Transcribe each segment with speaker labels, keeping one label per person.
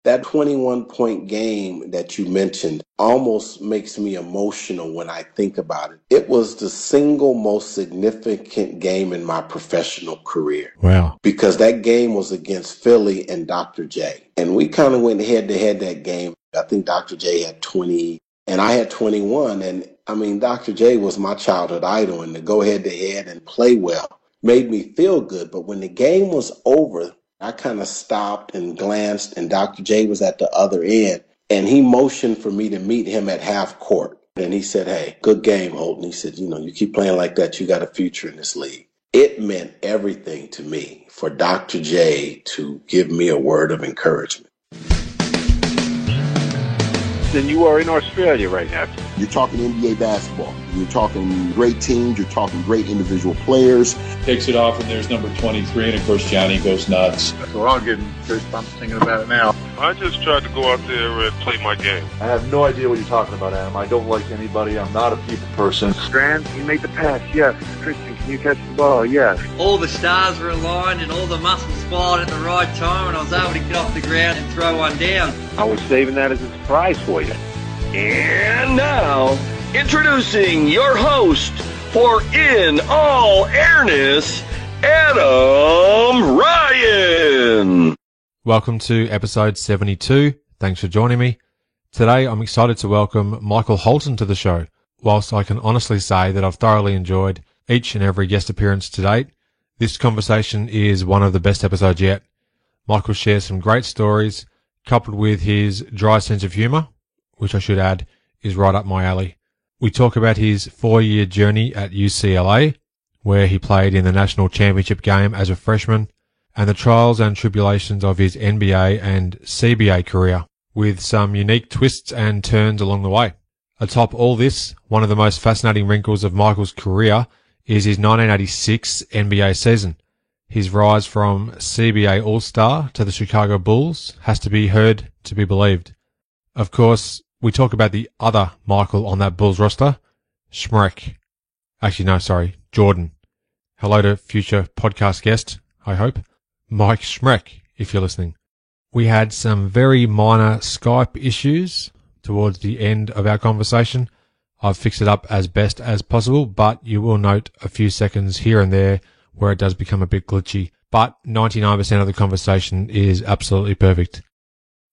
Speaker 1: That 21-point game that you mentioned almost makes me emotional when I think about it. It was the single most significant game in my professional career.
Speaker 2: Wow.
Speaker 1: Because that game was against Philly and Dr. J. And we kind of went head-to-head that game. I think Dr. J had 20 and I had 21. And I mean, Dr. J was my childhood idol, and to go head-to-head and play well made me feel good. But when the game was over, I kind of stopped and glanced, and Dr. J was at the other end, and he motioned for me to meet him at half court. And he said, "Hey, good game, Holton." He said, "You keep playing like that, you got a future in this league." It meant everything to me for Dr. J to give me a word of encouragement.
Speaker 3: And you are in Australia right now.
Speaker 4: You're talking NBA basketball. You're talking great teams. You're talking great individual players.
Speaker 5: Takes it off, and there's number 23, and of course Johnny goes nuts.
Speaker 6: So I'm getting goosebumps thinking about it now.
Speaker 7: I just tried to go out there and play my game.
Speaker 8: I have no idea what you're talking about, Adam. I don't like anybody. I'm not a people person.
Speaker 3: Strand, you make the pass, yes. Christian, can you catch the ball? Yes.
Speaker 9: All the stars were aligned and all the muscles fired at the right time, and I was able to get off the ground and throw one down.
Speaker 3: I was saving that as a surprise for you.
Speaker 10: And now, introducing your host for In All Airness, Adam Ryan.
Speaker 2: Welcome to episode 72. Thanks for joining me. Today I'm excited to welcome Michael Holton to the show. Whilst I can honestly say that I've thoroughly enjoyed each and every guest appearance to date, this conversation is one of the best episodes yet. Michael shares some great stories, coupled with his dry sense of humour, which I should add is right up my alley. We talk about his 4-year journey at UCLA, where he played in the national championship game as a freshman, and the trials and tribulations of his NBA and CBA career, with some unique twists and turns along the way. Atop all this, one of the most fascinating wrinkles of Michael's career is his 1986 NBA season. His rise from CBA All-Star to the Chicago Bulls has to be heard to be believed. Of course, we talk about the other Michael on that Bulls roster, Schmreck. Actually, no, sorry, Jordan. Hello to future podcast guest, I hope, Mike Schmreck, if you're listening. We had some very minor Skype issues towards the end of our conversation. I've fixed it up as best as possible, but you will note a few seconds here and there where it does become a bit glitchy. But 99% of the conversation is absolutely perfect.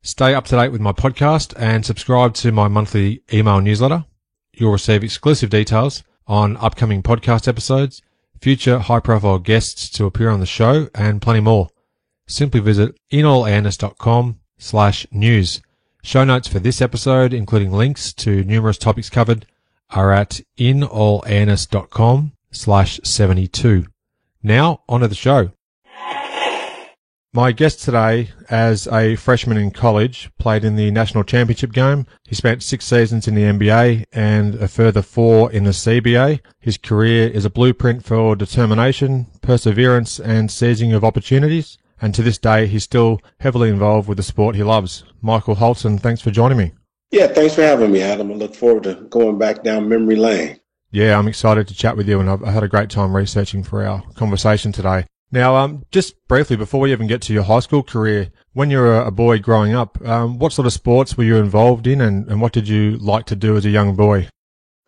Speaker 2: Stay up to date with my podcast and subscribe to my monthly email newsletter. You'll receive exclusive details on upcoming podcast episodes, future high-profile guests to appear on the show, and plenty more. Simply visit inallairness.com/news. Show notes for this episode, including links to numerous topics covered, are at inallairness.com/72. Now, on to the show. My guest today, as a freshman in college, played in the national championship game. He spent 6 seasons in the NBA and a further 4 in the CBA. His career is a blueprint for determination, perseverance, and seizing of opportunities. And to this day, he's still heavily involved with the sport he loves. Michael Holton, thanks for joining me.
Speaker 1: Yeah, thanks for having me, Adam. I look forward to going back down memory lane.
Speaker 2: Yeah, I'm excited to chat with you, and I had a great time researching for our conversation today. Now, just briefly, before we even get to your high school career, when you were a boy growing up, what sort of sports were you involved in, and what did you like to do as a young boy?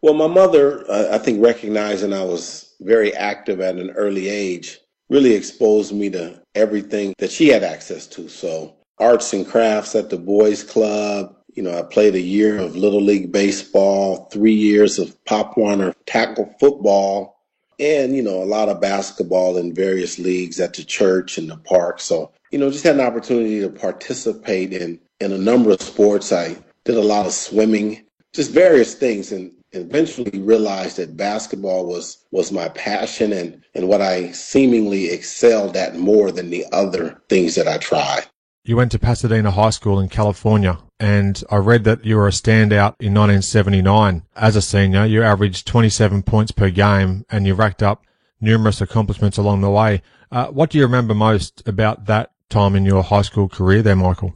Speaker 1: Well, my mother, I think, recognizing I was very active at an early age, really exposed me to everything that she had access to. So arts and crafts at the boys' club. I played a year of Little League baseball, 3 years of Pop Warner tackle football, and, a lot of basketball in various leagues at the church and the park. So, just had an opportunity to participate in a number of sports. I did a lot of swimming, just various things, and eventually realized that basketball was my passion and what I seemingly excelled at more than the other things that I tried.
Speaker 2: You went to Pasadena High School in California, and I read that you were a standout in 1979. As a senior, you averaged 27 points per game, and you racked up numerous accomplishments along the way. What do you remember most about that time in your high school career there, Michael?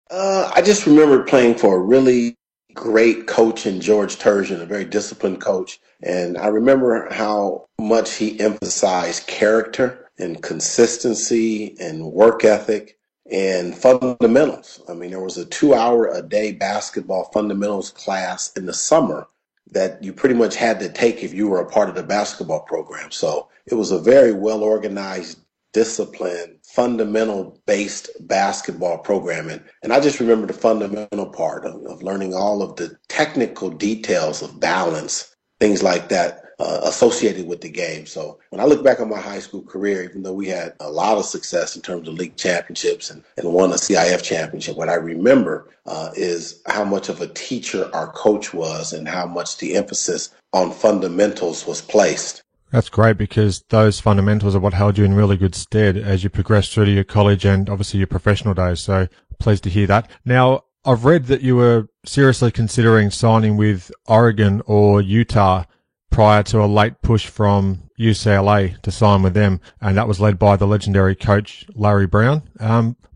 Speaker 1: I just remember playing for a really great coach in George Turgeon, a very disciplined coach. And I remember how much he emphasized character and consistency and work ethic. and fundamentals. I mean, there was a 2-hour-a-day basketball fundamentals class in the summer that you pretty much had to take if you were a part of the basketball program. So it was a very well-organized, disciplined, fundamental-based basketball program. And I just remember the fundamental part of learning all of the technical details of balance, things like that, associated with the game. So when I look back on my high school career, even though we had a lot of success in terms of league championships and won a CIF championship, what I remember is how much of a teacher our coach was and how much the emphasis on fundamentals was placed.
Speaker 2: That's great, because those fundamentals are what held you in really good stead as you progressed through to your college and obviously your professional days. So pleased to hear that. Now, I've read that you were seriously considering signing with Oregon or Utah prior to a late push from UCLA to sign with them, and that was led by the legendary coach Larry Brown.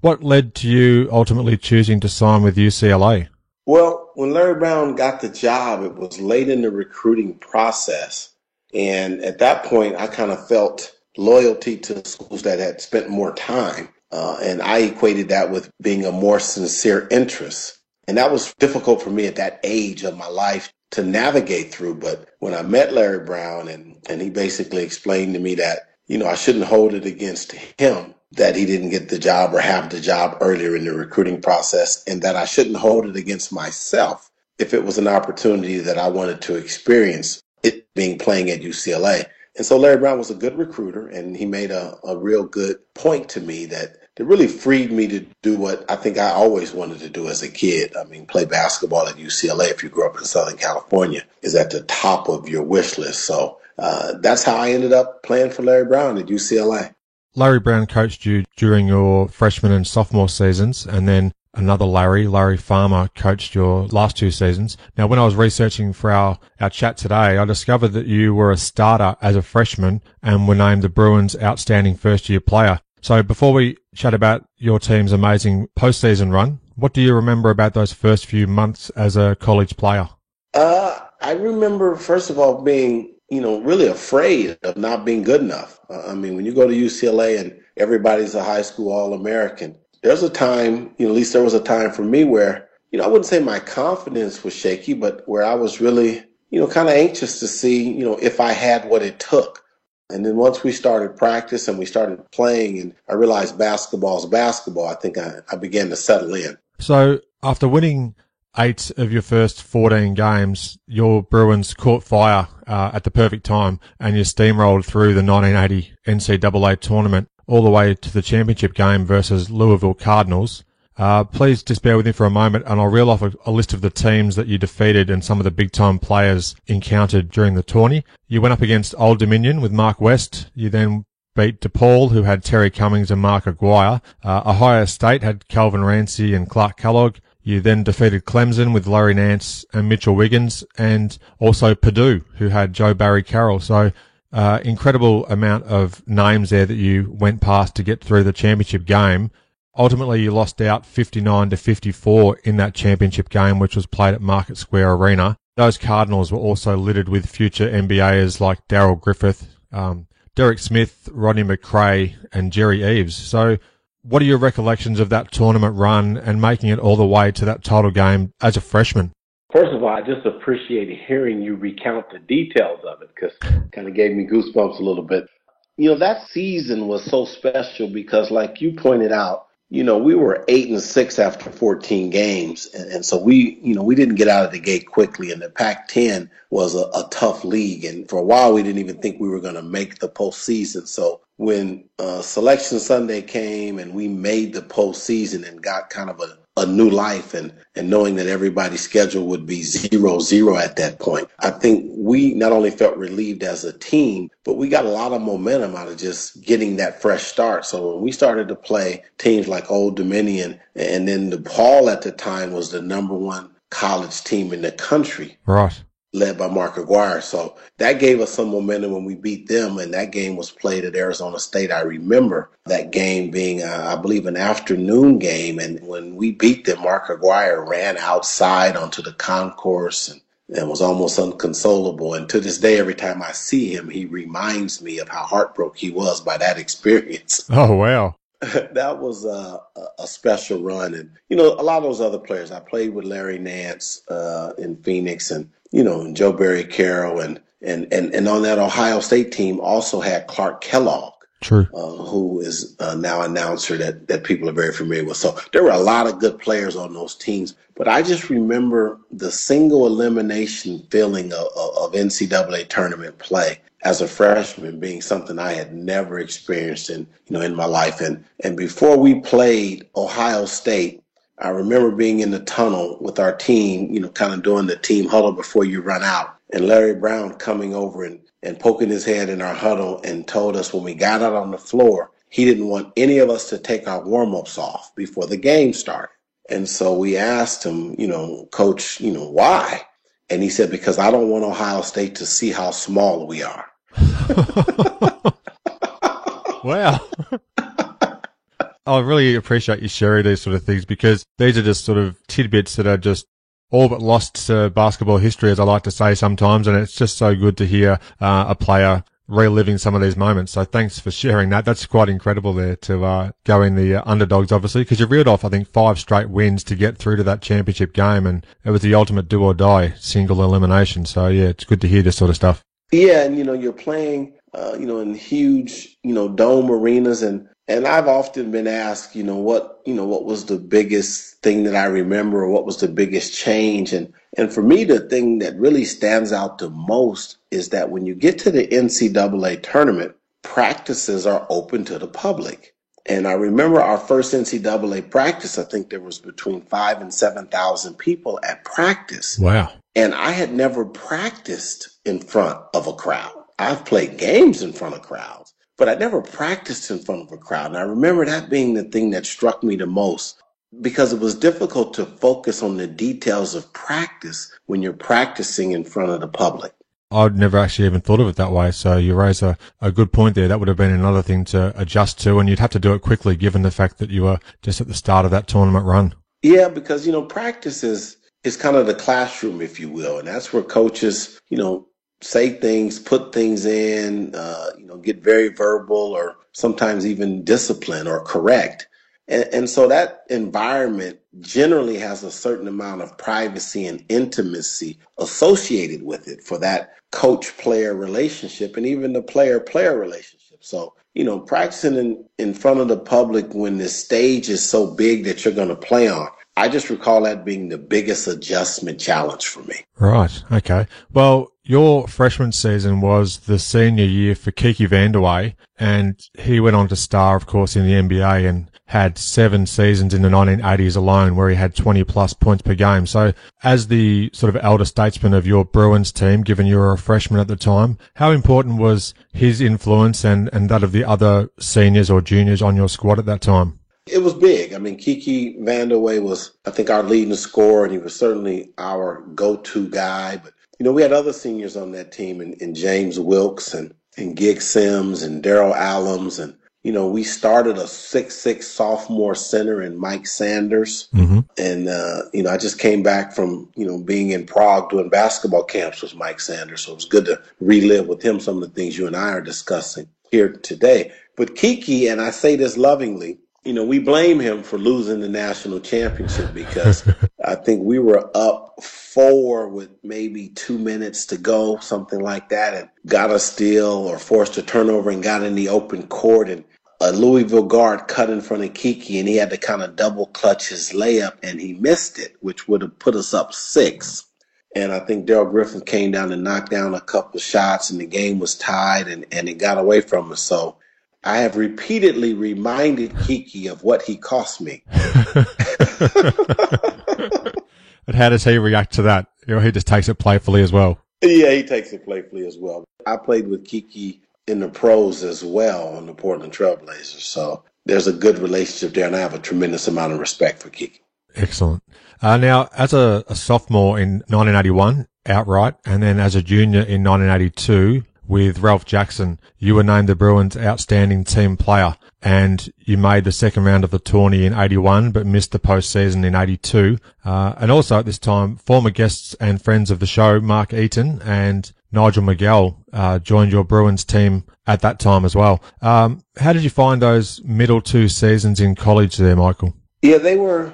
Speaker 2: What led to you ultimately choosing to sign with UCLA?
Speaker 1: Well, when Larry Brown got the job, it was late in the recruiting process. And at that point, I kind of felt loyalty to schools that had spent more time. And I equated that with being a more sincere interest. And that was difficult for me at that age of my life to navigate through. But when I met Larry Brown and he basically explained to me that, I shouldn't hold it against him that he didn't get the job or have the job earlier in the recruiting process, and that I shouldn't hold it against myself if it was an opportunity that I wanted to experience, it being playing at UCLA. And so Larry Brown was a good recruiter, and he made a real good point to me that really freed me to do what I think I always wanted to do as a kid. I mean, play basketball at UCLA, if you grew up in Southern California, is at the top of your wish list. So that's how I ended up playing for Larry Brown at UCLA.
Speaker 2: Larry Brown coached you during your freshman and sophomore seasons, and then another Larry Farmer, coached your last 2 seasons. Now, when I was researching for our chat today, I discovered that you were a starter as a freshman and were named the Bruins' outstanding first-year player. So before we chat about your team's amazing postseason run, what do you remember about those first few months as a college player?
Speaker 1: I remember, first of all, being really afraid of not being good enough. I mean, when you go to UCLA and everybody's a high school All-American, there's a time, at least there was a time for me where, I wouldn't say my confidence was shaky, but where I was really, kind of anxious to see, if I had what it took. And then once we started practice and we started playing and I realized basketball's basketball, I think I began to settle in. So
Speaker 2: after winning 8 of your first 14 games, your Bruins caught fire at the perfect time, and you steamrolled through the 1980 NCAA tournament all the way to the championship game versus Louisville Cardinals. Please just bear with me for a moment, and I'll reel off a list of the teams that you defeated and some of the big-time players encountered during the tourney. You went up against Old Dominion with Mark West. You then beat DePaul, who had Terry Cummings and Mark Aguirre. Ohio State had Calvin Rancy and Clark Kellogg. You then defeated Clemson with Larry Nance and Mitchell Wiggins, and also Purdue, who had Joe Barry Carroll. So incredible amount of names there that you went past to get through the championship game. Ultimately, you lost out 59-54 in that championship game, which was played at Market Square Arena. Those Cardinals were also littered with future NBAers like Darryl Griffith, Derek Smith, Rodney McRae, and Jerry Eves. So what are your recollections of that tournament run and making it all the way to that title game as a freshman?
Speaker 1: First of all, I just appreciate hearing you recount the details of it, because it kind of gave me goosebumps a little bit. That season was so special because, like you pointed out, we were 8-6 after 14 games. And so we didn't get out of the gate quickly. And the Pac-10 was a tough league. And for a while, we didn't even think we were going to make the postseason. So when Selection Sunday came and we made the postseason and got kind of a new life, and knowing that everybody's schedule would be 0-0 at that point, I think we not only felt relieved as a team, but we got a lot of momentum out of just getting that fresh start. So when we started to play teams like Old Dominion, and then DePaul at the time was the number 1 college team in the country.
Speaker 2: Right.
Speaker 1: Led by Mark Aguirre. So that gave us some momentum when we beat them, and that game was played at Arizona State. I remember that game being, I believe, an afternoon game, and when we beat them, Mark Aguirre ran outside onto the concourse and was almost inconsolable. And to this day, every time I see him, he reminds me of how heartbroken he was by that experience.
Speaker 2: Oh, wow.
Speaker 1: That was a special run. And, you know, a lot of those other players, I played with Larry Nance in Phoenix and, you know, and Joe Barry Carroll. And on that Ohio State team also had Clark Kellogg.
Speaker 2: True.
Speaker 1: Who is now an announcer that people are very familiar with. So there were a lot of good players on those teams. But I just remember the single elimination feeling of NCAA tournament play as a freshman being something I had never experienced in my life. And before we played Ohio State, I remember being in the tunnel with our team, you know, kind of doing the team huddle before you run out. And Larry Brown coming over and poking his head in our huddle and told us when we got out on the floor, he didn't want any of us to take our warm-ups off before the game started. And so we asked him, you know, Coach, you know, why? And he said, because I don't want Ohio State to see how small we are.
Speaker 2: Wow. I really appreciate you sharing these sort of things because these are just sort of tidbits that are just all but lost to basketball history, as I like to say sometimes, and it's just so good to hear a player reliving some of these moments. So thanks for sharing that. That's quite incredible there to go in the underdogs, obviously, because you reeled off, I think, 5 straight wins to get through to that championship game, and it was the ultimate do-or-die single elimination. So, yeah, it's good to hear this sort of stuff.
Speaker 1: Yeah, and, you know, you're playing, in huge, dome arenas, and I've often been asked, what was the biggest thing that I remember, or what was the biggest change? And for me, the thing that really stands out the most is that when you get to the NCAA tournament, practices are open to the public. And I remember our first NCAA practice, I think there was between 5,000 and 7,000 people at practice.
Speaker 2: Wow.
Speaker 1: And I had never practiced in front of a crowd. I've played games in front of crowds, but I never practiced in front of a crowd. And I remember that being the thing that struck me the most, because it was difficult to focus on the details of practice when you're practicing in front of the public.
Speaker 2: I'd never actually even thought of it that way. So you raise a good point there. That would have been another thing to adjust to, and you'd have to do it quickly given the fact that you were just at the start of that tournament run.
Speaker 1: Yeah, because, practice is kind of the classroom, if you will. And that's where coaches, say things, put things in, get very verbal or sometimes even discipline or correct. And so that environment generally has a certain amount of privacy and intimacy associated with it for that coach-player relationship and even the player-player relationship. So, practicing in front of the public when the stage is so big that you're going to play on, I just recall that being the biggest adjustment challenge for me.
Speaker 2: Right. Okay. Well, your freshman season was the senior year for Kiki Vandeweghe, and he went on to star, of course, in the NBA and had 7 seasons in the 1980s alone where he had 20 plus points per game. So as the sort of elder statesman of your Bruins team, given you were a freshman at the time, how important was his influence and that of the other seniors or juniors on your squad at that time?
Speaker 1: It was big. I mean, Kiki Vandeweghe was, I think, our leading scorer, and he was certainly our go-to guy. But, we had other seniors on that team, and James Wilkes and Gig Sims and Daryl Allums. And, we started a 6'6" sophomore center in Mike Sanders. Mm-hmm. And, I just came back from, being in Prague doing basketball camps with Mike Sanders. So it was good to relive with him some of the things you and I are discussing here today. But Kiki, and I say this lovingly, we blame him for losing the national championship because I think we were up 4 with maybe 2 minutes to go, something like that, and got a steal or forced a turnover and got in the open court, and a Louisville guard cut in front of Kiki, and he had to kind of double clutch his layup, and he missed it, which would have put us up 6. And I think Darrell Griffin came down and knocked down a couple of shots, and the game was tied, and it got away from us. So I have repeatedly reminded Kiki of what he cost me.
Speaker 2: And how does he react to that? He just takes it playfully as well.
Speaker 1: Yeah, he takes it playfully as well. I played with Kiki in the pros as well on the Portland Trailblazers. So there's a good relationship there, and I have a tremendous amount of respect for Kiki.
Speaker 2: Excellent. Now, as a sophomore in 1981, outright, and then as a junior in 1982, with Ralph Jackson. You were named the Bruins' outstanding team player, and you made the second round of the tourney in 81, but missed the postseason in 82. And also at this time, former guests and friends of the show, Mark Eaton and Nigel Miguel, joined your Bruins team at that time as well. How did you find those middle two seasons in college there, Michael?
Speaker 1: Yeah, they were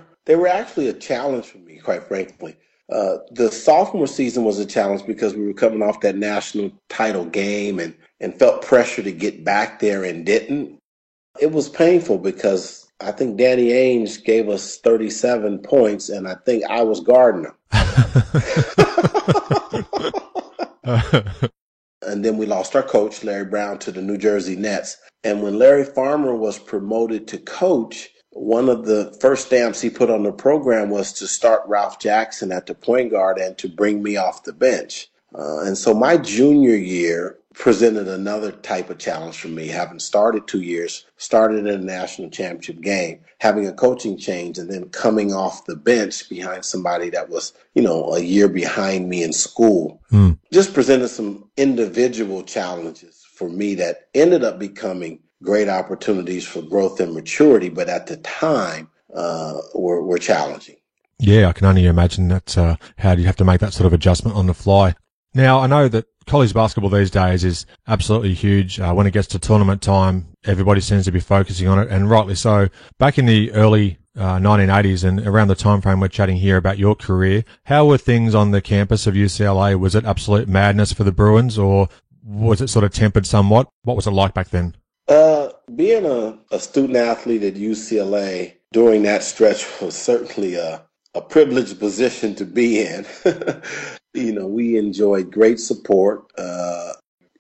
Speaker 1: actually a challenge for me, quite frankly. The sophomore season was a challenge because we were coming off that national title game and felt pressure to get back there and didn't. It was painful because I think Danny Ainge gave us 37 points, and I think I was guarding him. And then we lost our coach, Larry Brown, to the New Jersey Nets. And when Larry Farmer was promoted to coach, one of the first stamps he put on the program was to start Ralph Jackson at the point guard and to bring me off the bench. And so my junior year presented another type of challenge for me, having started 2 years, started in a national championship game, having a coaching change, and then coming off the bench behind somebody that was, a year behind me in school. Just presented some individual challenges for me that ended up becoming great opportunities for growth and maturity, but at the time were challenging.
Speaker 2: Yeah, I can only imagine that. How do you have to make that sort of adjustment on the fly? Now, I know that college basketball these days is absolutely huge. When it gets to tournament time, everybody seems to be focusing on it, and rightly so. Back in the early 1980s and around the time frame we're chatting here about your career, how were things on the campus of UCLA? Was it absolute madness for the Bruins, or was it sort of tempered somewhat? What was it like back then?
Speaker 1: Being a student athlete at UCLA during that stretch was certainly a privileged position to be in. We enjoyed great support,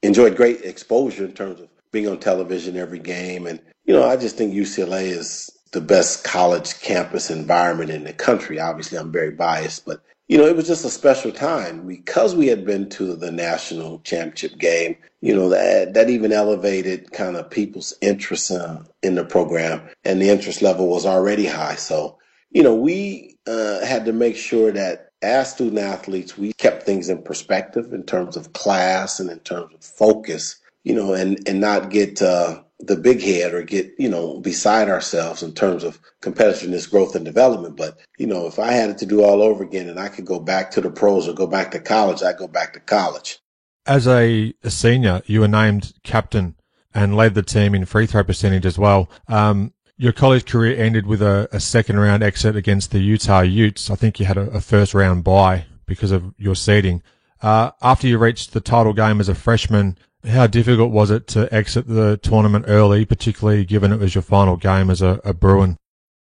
Speaker 1: enjoyed great exposure in terms of being on television every game. And, I just think UCLA is the best college campus environment in the country. Obviously, I'm very biased, but, it was just a special time because we had been to the national championship game. That even elevated kind of people's interest in the program, and the interest level was already high. So, we had to make sure that as student athletes, we kept things in perspective in terms of class and in terms of focus, and not get the big head or get, beside ourselves in terms of competitiveness, growth, and development. But, if I had it to do all over again and I could go back to the pros or go back to college, I'd go back to college.
Speaker 2: As a senior, you were named captain and led the team in free throw percentage as well. Your college career ended with a second round exit against the Utah Utes. I think you had a first round bye because of your seeding. After you reached the title game as a freshman, how difficult was it to exit the tournament early, particularly given it was your final game as a Bruin?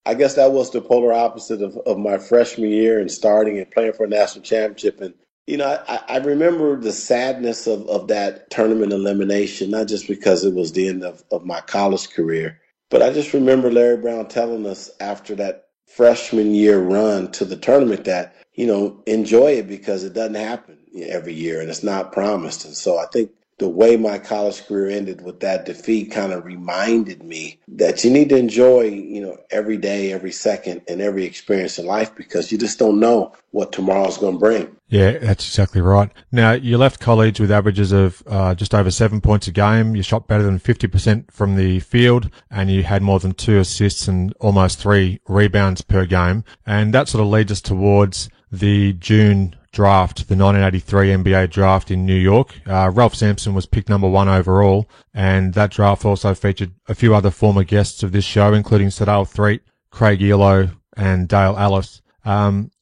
Speaker 1: I guess that was the polar opposite of my freshman year and starting and playing for a national championship. And, I remember the sadness of that tournament elimination, not just because it was the end of my college career, but I just remember Larry Brown telling us after that freshman year run to the tournament that, enjoy it because it doesn't happen every year and it's not promised. And so I think the way my college career ended with that defeat kind of reminded me that you need to enjoy, every day, every second, and every experience in life because you just don't know what tomorrow's going to bring.
Speaker 2: Yeah, that's exactly right. Now, you left college with averages of just over 7 points a game. You shot better than 50% from the field, and you had more than 2 assists and almost 3 rebounds per game. And that sort of leads us towards the June draft, the 1983 NBA draft in New York. Ralph Sampson was picked number 1 overall, and that draft also featured a few other former guests of this show, including Sadale Threatt, Craig Elo, and Dale Ellis.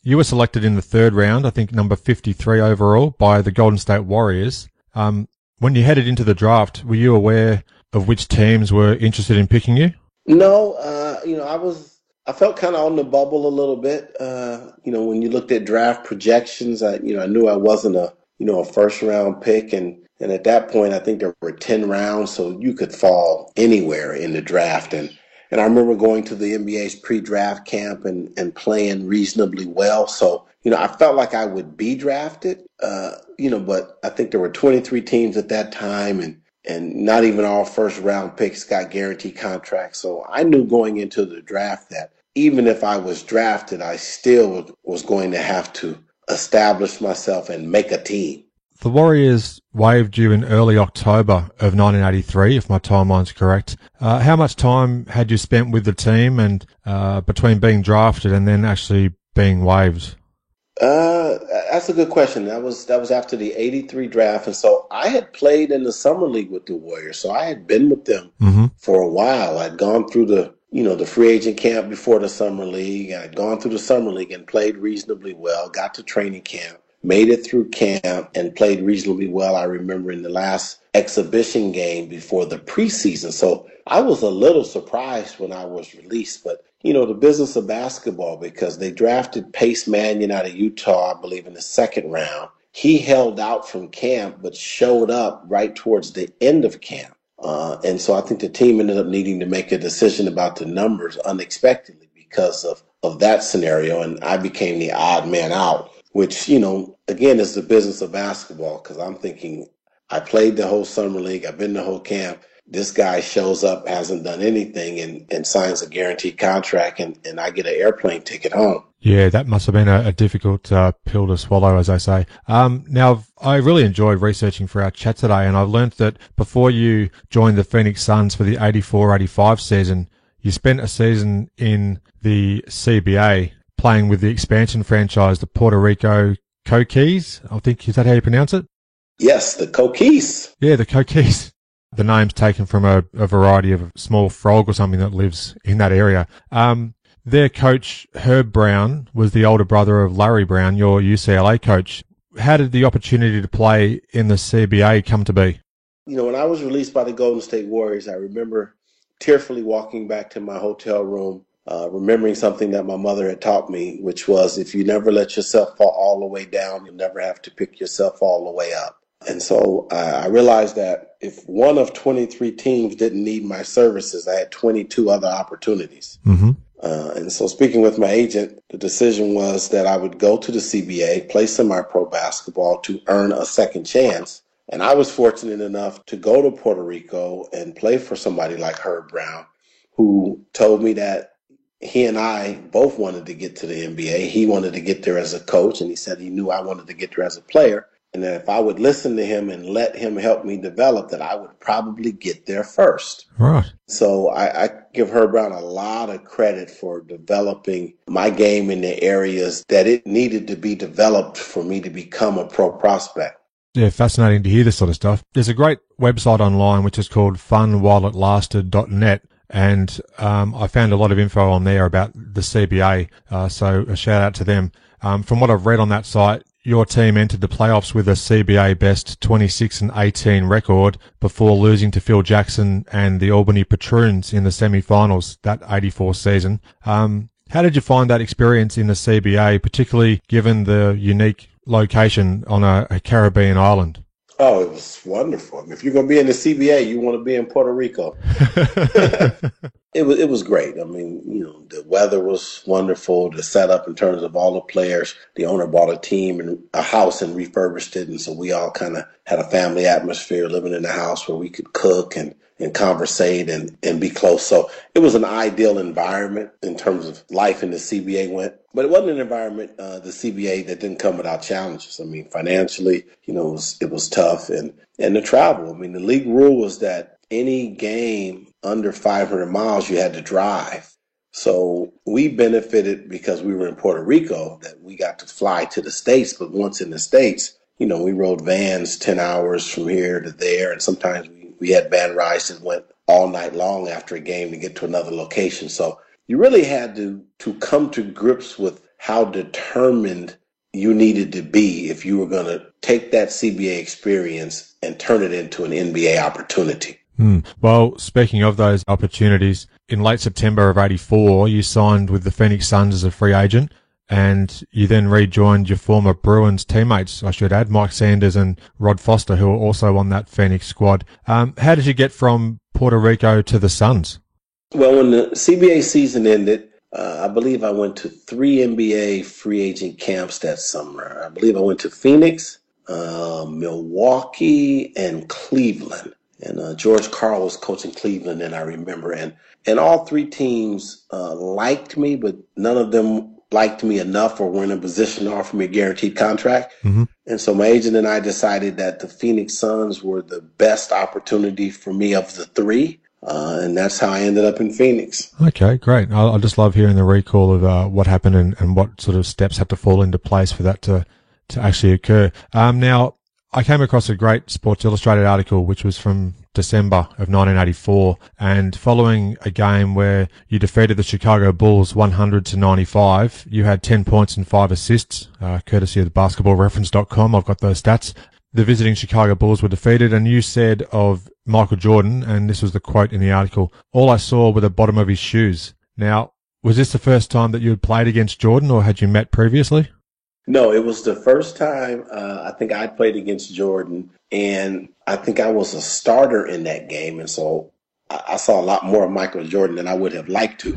Speaker 2: You were selected in the third round, I think number 53 overall, by the Golden State Warriors. When you headed into the draft, were you aware of which teams were interested in picking you?
Speaker 1: No, I felt kind of on the bubble a little bit. When you looked at draft projections, I knew I wasn't a first round pick. And at that point, I think there were 10 rounds, so you could fall anywhere in the draft. And I remember going to the NBA's pre-draft camp and playing reasonably well. So, I felt like I would be drafted, but I think there were 23 teams at that time and not even all first round picks got guaranteed contracts. So I knew going into the draft that even if I was drafted, I still was going to have to establish myself and make a team.
Speaker 2: The Warriors waived you in early October of 1983, if my timeline's correct. How much time had you spent with the team and between being drafted and then actually being waived?
Speaker 1: That's a good question. That was after the 83 draft. And so I had played in the summer league with the Warriors. So I had been with them for a while. I'd gone through the free agent camp before the summer league. I'd gone through the summer league and played reasonably well, got to training camp, made it through camp and played reasonably well. I remember in the last exhibition game before the preseason. So I was a little surprised when I was released, but the business of basketball, because they drafted Pace Mannion out of Utah, I believe, in the second round. He held out from camp, but showed up right towards the end of camp. And so I think the team ended up needing to make a decision about the numbers unexpectedly because of that scenario. And I became the odd man out, which, again, is the business of basketball, because I'm thinking I played the whole summer league. I've been the whole camp. This guy shows up, hasn't done anything, and signs a guaranteed contract, and I get an airplane ticket home.
Speaker 2: Yeah, that must have been a difficult pill to swallow, as I say. Now, I really enjoyed researching for our chat today, and I've learned that before you joined the Phoenix Suns for the 84-85 season, you spent a season in the CBA playing with the expansion franchise, the Puerto Rico Coquis. I think, is that how you pronounce it?
Speaker 1: Yes, the Coquis.
Speaker 2: Yeah, the Coquis. The name's taken from a variety of small frog or something that lives in that area. Their coach, Herb Brown, was the older brother of Larry Brown, your UCLA coach. How did the opportunity to play in the CBA come to be?
Speaker 1: When I was released by the Golden State Warriors, I remember tearfully walking back to my hotel room, remembering something that my mother had taught me, which was if you never let yourself fall all the way down, you'll never have to pick yourself all the way up. And so I realized that if one of 23 teams didn't need my services, I had 22 other opportunities.
Speaker 2: Mm-hmm.
Speaker 1: And so speaking with my agent, the decision was that I would go to the CBA, play semi-pro basketball to earn a second chance. And I was fortunate enough to go to Puerto Rico and play for somebody like Herb Brown, who told me that he and I both wanted to get to the NBA. He wanted to get there as a coach, and he said he knew I wanted to get there as a player. And that if I would listen to him and let him help me develop, that I would probably get there first.
Speaker 2: Right.
Speaker 1: So I give Herb Brown a lot of credit for developing my game in the areas that it needed to be developed for me to become a pro prospect.
Speaker 2: Yeah, fascinating to hear this sort of stuff. There's a great website online which is called funwhileitlasted.net. And I found a lot of info on there about the CBA, so a shout out to them. From what I've read on that site, your team entered the playoffs with a CBA best 26-18 record before losing to Phil Jackson and the Albany Patroons in the semi-finals that 84 season. How did you find that experience in the CBA, particularly given the unique location on a Caribbean island?
Speaker 1: Oh, it was wonderful. I mean, if you're going to be in the CBA, you want to be in Puerto Rico. It was great. I mean, the weather was wonderful. The setup in terms of all the players. The owner bought a team and a house and refurbished it. And so we all kind of had a family atmosphere living in the house where we could cook and conversate and be close. So it was an ideal environment in terms of life in the CBA went. But it wasn't an environment, the CBA, that didn't come without challenges. I mean, financially, it was tough. And the travel. I mean, the league rule was that any game under 500 miles, you had to drive. So we benefited because we were in Puerto Rico that we got to fly to the States. But once in the States, we rode vans 10 hours from here to there. And sometimes we had van rides that went all night long after a game to get to another location. So you really had to come to grips with how determined you needed to be if you were going to take that CBA experience and turn it into an NBA opportunity.
Speaker 2: Well, speaking of those opportunities, in late September of 84, you signed with the Phoenix Suns as a free agent, and you then rejoined your former Bruins teammates, I should add, Mike Sanders and Rod Foster, who were also on that Phoenix squad. How did you get from Puerto Rico to the Suns?
Speaker 1: Well, when the CBA season ended, I believe I went to 3 NBA free agent camps that summer. I believe I went to Phoenix, Milwaukee, and Cleveland. And George Karl was coaching Cleveland, and I remember. And all 3 teams liked me, but none of them liked me enough or were in a position to offer me a guaranteed contract.
Speaker 2: Mm-hmm.
Speaker 1: And so my agent and I decided that the Phoenix Suns were the best opportunity for me of the three. And that's how I ended up in Phoenix.
Speaker 2: Okay, great. I just love hearing the recall of what happened and what sort of steps had to fall into place for that to actually occur. Now, I came across a great Sports Illustrated article, which was from December of 1984, and following a game where you defeated the Chicago Bulls 100-95, you had 10 points and 5 assists, courtesy of basketballreference.com. I've got those stats. The visiting Chicago Bulls were defeated, and you said of Michael Jordan, and this was the quote in the article, "All I saw were the bottom of his shoes." Now, was this the first time that you had played against Jordan, or had you met previously?
Speaker 1: No, it was the first time I think I played against Jordan, and I think I was a starter in that game, and so I saw a lot more of Michael Jordan than I would have liked to.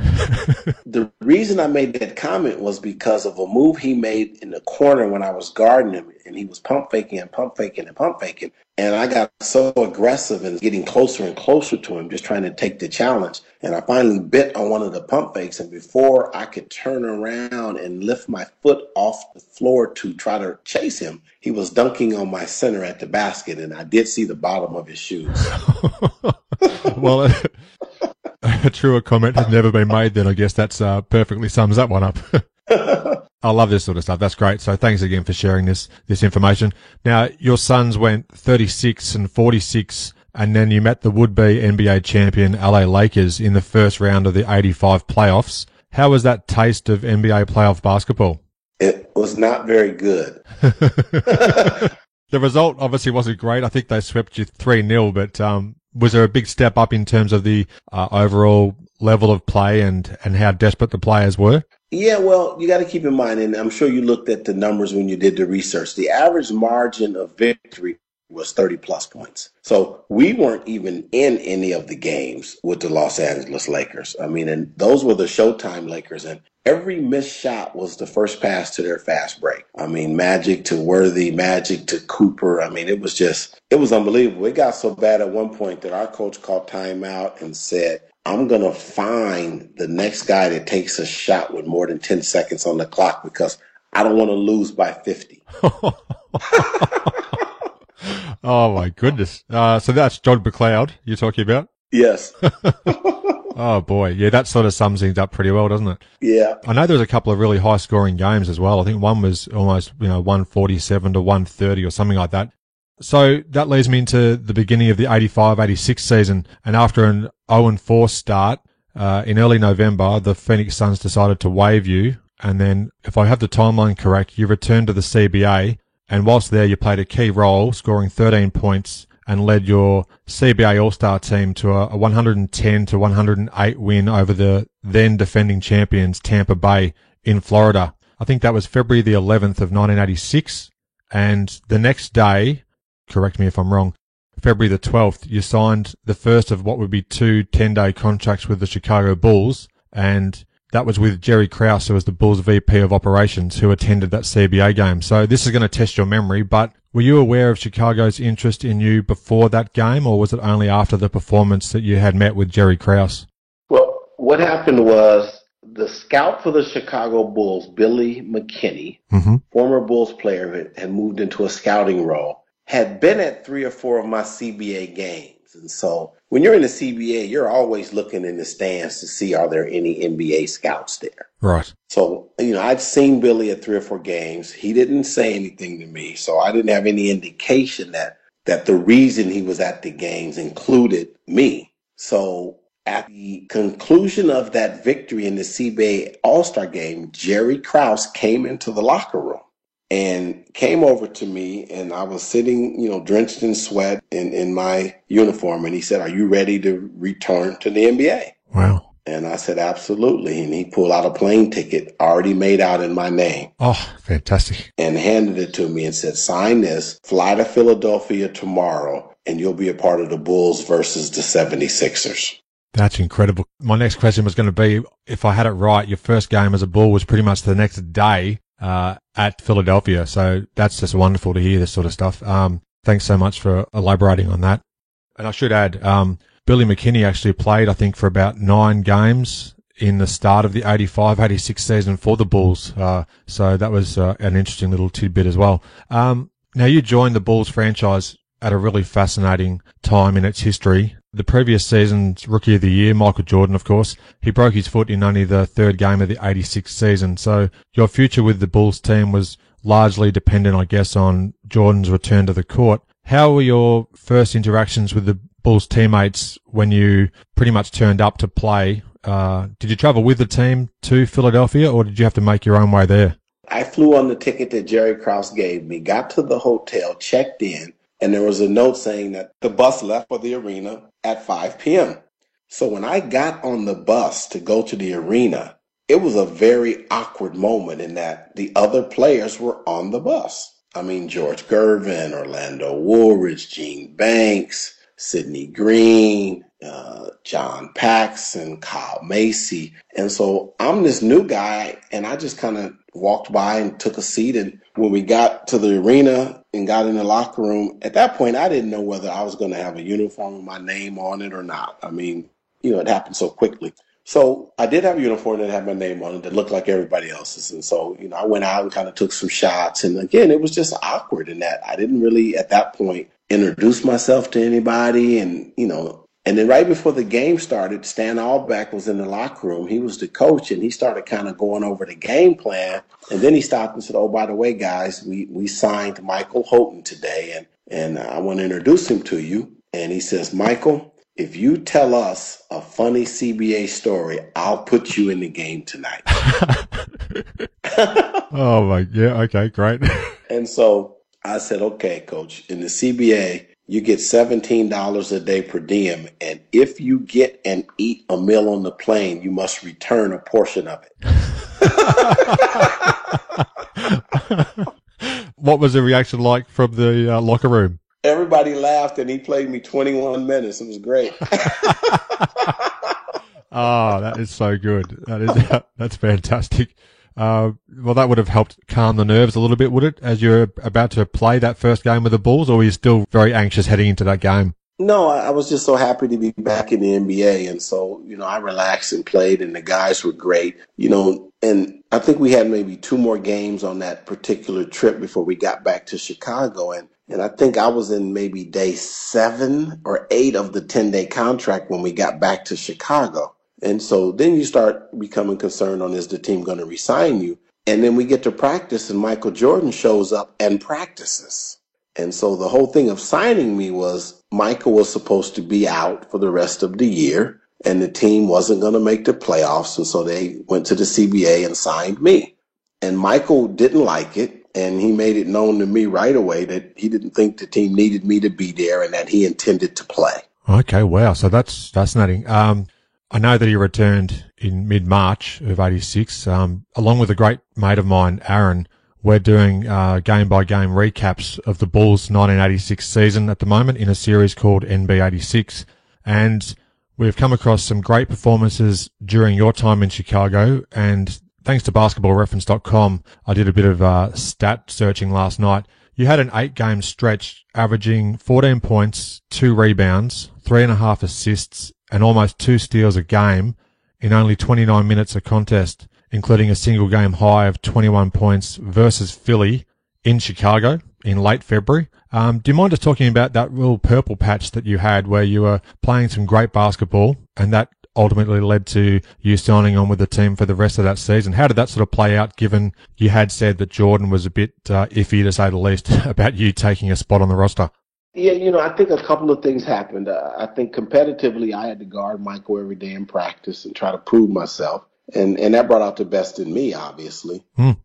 Speaker 1: The reason I made that comment was because of a move he made in the corner when I was guarding him, and he was pump faking and pump faking and pump faking. And I got so aggressive and getting closer and closer to him, just trying to take the challenge. And I finally bit on one of the pump fakes. And before I could turn around and lift my foot off the floor to try to chase him, he was dunking on my center at the basket. And I did see the bottom of his shoes.
Speaker 2: Well, a truer comment has never been made then. I guess that's perfectly sums that one up. I love this sort of stuff. That's great. So thanks again for sharing this information. Now, your Suns went 36-46, and then you met the would-be NBA champion LA Lakers in the first round of the 85 playoffs. How was that taste of NBA playoff basketball?
Speaker 1: It was not very good.
Speaker 2: The result obviously wasn't great. I think they swept you 3-0, but was there a big step up in terms of the overall level of play and how desperate the players were?
Speaker 1: Yeah, well, you got to keep in mind, and I'm sure you looked at the numbers when you did the research, the average margin of victory was 30-plus points. So we weren't even in any of the games with the Los Angeles Lakers. I mean, and those were the Showtime Lakers, and every missed shot was the first pass to their fast break. I mean, Magic to Worthy, Magic to Cooper. I mean, it was unbelievable. It got so bad at one point that our coach called timeout and said, "I'm going to find the next guy that takes a shot with more than 10 seconds on the clock because I don't want to lose by 50.
Speaker 2: Oh, my goodness. So that's John McLeod you're talking about?
Speaker 1: Yes.
Speaker 2: Oh, boy. Yeah, that sort of sums things up pretty well, doesn't it?
Speaker 1: Yeah.
Speaker 2: I know there was a couple of really high-scoring games as well. I think one was almost 147-130 or something like that. So that leads me into the beginning of the 85-86 season, and after an 0-4 start in early November, the Phoenix Suns decided to waive you, and then, if I have the timeline correct, you returned to the CBA, and whilst there you played a key role, scoring 13 points, and led your CBA All-Star team to a 110-108 win over the then defending champions Tampa Bay in Florida. I think that was February the 11th of 1986, and the next day, correct me if I'm wrong, February the 12th, you signed the first of what would be 2 10-day contracts with the Chicago Bulls, and that was with Jerry Krause, who was the Bulls VP of Operations, who attended that CBA game. So this is going to test your memory, but were you aware of Chicago's interest in you before that game, or was it only after the performance that you had met with Jerry Krause?
Speaker 1: Well, what happened was the scout for the Chicago Bulls, Billy McKinney, former Bulls player, had moved into a scouting role, had been at 3 or 4 of my CBA games. And so when you're in the CBA, you're always looking in the stands to see, are there any NBA scouts there?
Speaker 2: Right.
Speaker 1: So, I'd seen Billy at 3 or 4 games. He didn't say anything to me. So I didn't have any indication that the reason he was at the games included me. So at the conclusion of that victory in the CBA All-Star game, Jerry Krause came into the locker room and came over to me, and I was sitting, drenched in sweat in my uniform, and he said, "Are you ready to return to the NBA?"
Speaker 2: Wow.
Speaker 1: And I said, "Absolutely." And he pulled out a plane ticket already made out in my name.
Speaker 2: Oh, fantastic.
Speaker 1: And handed it to me and said, "Sign this, fly to Philadelphia tomorrow, and you'll be a part of the Bulls versus the 76ers.
Speaker 2: That's incredible. My next question was going to be, if I had it right, your first game as a Bull was pretty much the next day at Philadelphia. So that's just wonderful to hear this sort of stuff. Thanks so much for elaborating on that. And I should add, Billy McKinney actually played, I think, for about 9 games in the start of the 85-86 season for the Bulls. So that was an interesting little tidbit as well. Now, you joined the Bulls franchise at a really fascinating time in its history. The previous season's Rookie of the Year, Michael Jordan, of course, he broke his foot in only the third game of the 86 season. So your future with the Bulls team was largely dependent, I guess, on Jordan's return to the court. How were your first interactions with the Bulls teammates when you pretty much turned up to play? Did you travel with the team to Philadelphia, or did you have to make your own way there?
Speaker 1: I flew on the ticket that Jerry Krause gave me, got to the hotel, checked in, and there was a note saying that the bus left for the arena at 5 p.m. So when I got on the bus to go to the arena, it was a very awkward moment in that the other players were on the bus. I mean, George Gervin, Orlando Woolridge, Gene Banks, Sidney Green, John Paxson, Kyle Macy. And so I'm this new guy, and I just kind of walked by and took a seat. And when we got to the arena and got in the locker room, at that point, I didn't know whether I was going to have a uniform with my name on it or not. I mean, it happened so quickly. So I did have a uniform that had my name on it that looked like everybody else's. And so, I went out and kind of took some shots. And again, it was just awkward in that I didn't really at that point introduce myself to anybody. And, and then right before the game started, Stan Albeck was in the locker room. He was the coach, and he started kind of going over the game plan. And then he stopped and said, "Oh, by the way, guys, we signed Michael Houghton today, and I want to introduce him to you." And he says, "Michael, if you tell us a funny CBA story, I'll put you in the game tonight."
Speaker 2: Oh, my, yeah, okay, great.
Speaker 1: And so I said, "Okay, coach, in the CBA, you get $17 a day per diem, and if you get and eat a meal on the plane, you must return a portion of it."
Speaker 2: What was the reaction like from the locker room?
Speaker 1: Everybody laughed, and he played me 21 minutes. It was great.
Speaker 2: Oh, that is so good. That's fantastic. Well, that would have helped calm the nerves a little bit, would it, as you're about to play that first game with the Bulls, or were you still very anxious heading into that game?
Speaker 1: No, I was just so happy to be back in the NBA. And so, I relaxed and played, and the guys were great, and I think we had maybe 2 more games on that particular trip before we got back to Chicago. And I think I was in maybe day 7 or 8 of the 10-day contract when we got back to Chicago. And so then you start becoming concerned on, is the team going to re-sign you? And then we get to practice, and Michael Jordan shows up and practices. And so the whole thing of signing me was Michael was supposed to be out for the rest of the year, and the team wasn't going to make the playoffs. And so they went to the CBA and signed me. And Michael didn't like it, and he made it known to me right away that he didn't think the team needed me to be there and that he intended to play.
Speaker 2: Okay, wow. So that's fascinating. I know that he returned in mid-March of 86. Along with a great mate of mine, Aaron, we're doing game-by-game recaps of the Bulls' 1986 season at the moment in a series called NB86. And we've come across some great performances during your time in Chicago. And thanks to basketballreference.com, I did a bit of stat searching last night. You had an 8-game stretch averaging 14 points, 2 rebounds, 3.5 assists, and almost 2 steals a game in only 29 minutes of contest, including a single game high of 21 points versus Philly in Chicago in late February. Do you mind just talking about that real purple patch that you had where you were playing some great basketball and that ultimately led to you signing on with the team for the rest of that season? How did that sort of play out, given you had said that Jordan was a bit iffy, to say the least, about you taking a spot on the roster?
Speaker 1: Yeah, I think a couple of things happened. I think competitively, I had to guard Michael every day in practice and try to prove myself. And that brought out the best in me, obviously. And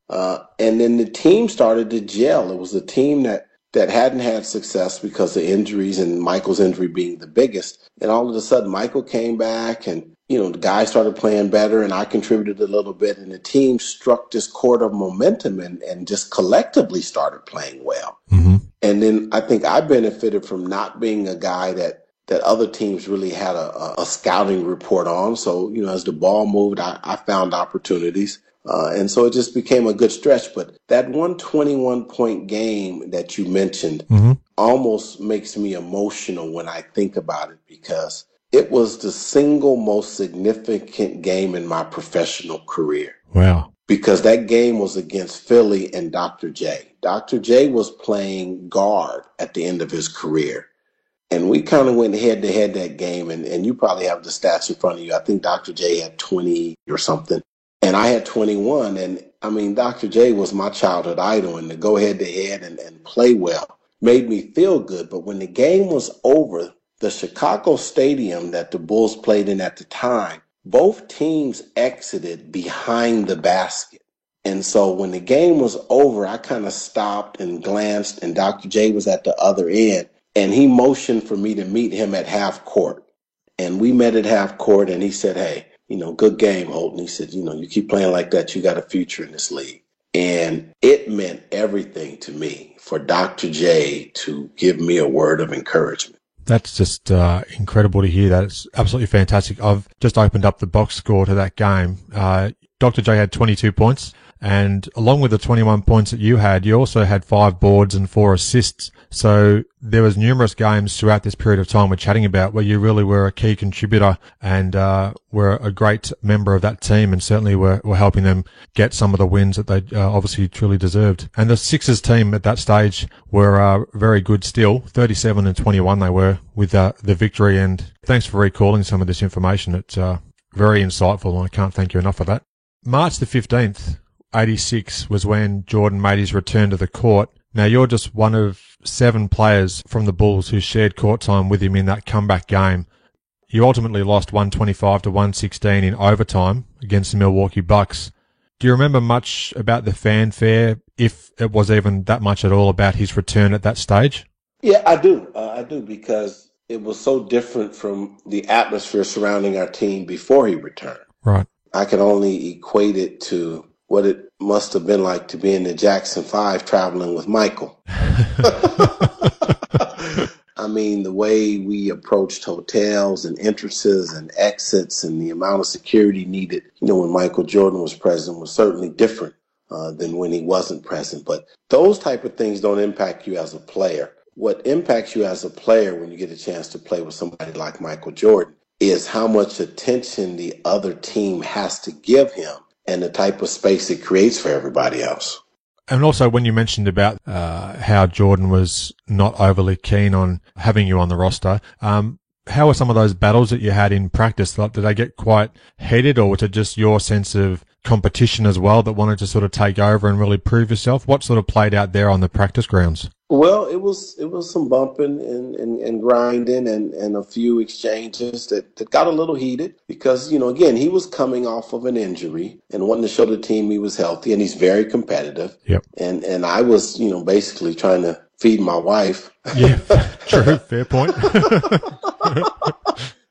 Speaker 1: then the team started to gel. It was a team that hadn't had success because of injuries, and Michael's injury being the biggest. And all of a sudden, Michael came back, and, the guys started playing better, and I contributed a little bit. And the team struck this chord of momentum and just collectively started playing well. Mm-hmm. And then I think I benefited from not being a guy that other teams really had a scouting report on. So, as the ball moved, I found opportunities. And so it just became a good stretch. But that 121-point game that you mentioned almost makes me emotional when I think about it, because it was the single most significant game in my professional career.
Speaker 2: Wow.
Speaker 1: because that game was against Philly and Dr. J. Dr. J was playing guard at the end of his career. And we kind of went head to head that game. And you probably have the stats in front of you. I think Dr. J had 20 or something. And I had 21. And I mean, Dr. J was my childhood idol. And to go head to head and play well made me feel good. But when the game was over, the Chicago stadium that the Bulls played in at the time, both teams exited behind the basket. And so when the game was over, I kind of stopped and glanced, and Dr. J was at the other end, and he motioned for me to meet him at half court. And we met at half court, and he said, hey, good game, Holton. He said, you keep playing like that, you got a future in this league. And it meant everything to me for Dr. J to give me a word of encouragement.
Speaker 2: That's just incredible to hear that. It's absolutely fantastic. I've just opened up the box score to that game. Dr. J had 22 points, and along with the 21 points that you also had 5 boards and 4 assists. So there was numerous games throughout this period of time we're chatting about where you really were a key contributor and were a great member of that team, and certainly were helping them get some of the wins that they obviously truly deserved. And the Sixers team at that stage were very good still, 37-21 they were with the victory. And thanks for recalling some of this information. It's very insightful, and I can't thank you enough for that. March the 15th, 86 was when Jordan made his return to the court. Now, you're just one of 7 players from the Bulls who shared court time with him in that comeback game. You ultimately lost 125-116 in overtime against the Milwaukee Bucks. Do you remember much about the fanfare, if it was even that much at all, about his return at that stage?
Speaker 1: Yeah, I do. I do, because it was so different from the atmosphere surrounding our team before he returned.
Speaker 2: Right.
Speaker 1: I can only equate it to what it must have been like to be in the Jackson 5 traveling with Michael. I mean, the way we approached hotels and entrances and exits and the amount of security needed, when Michael Jordan was present was certainly different than when he wasn't present. But those type of things don't impact you as a player. What impacts you as a player when you get a chance to play with somebody like Michael Jordan is how much attention the other team has to give him and the type of space it creates for everybody else.
Speaker 2: And also, when you mentioned about how Jordan was not overly keen on having you on the roster, how were some of those battles that you had in practice? Did they get quite heated, or was it just your sense of competition as well that wanted to sort of take over and really prove yourself? What sort of played out there on the practice grounds?
Speaker 1: Well, it was some bumping and grinding and a few exchanges that got a little heated because, again, he was coming off of an injury and wanting to show the team he was healthy, and he's very competitive.
Speaker 2: Yep.
Speaker 1: And I was, basically trying to feed my wife.
Speaker 2: Yeah, true. Fair point.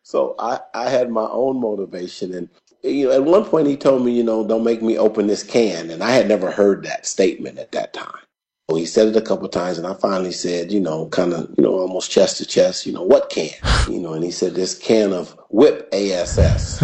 Speaker 1: So I had my own motivation. And, at one point he told me, don't make me open this can. And I had never heard that statement at that time. He said it a couple of times, and I finally said, kind of, almost chest to chest, what can? And he said, this can of Whip ASS.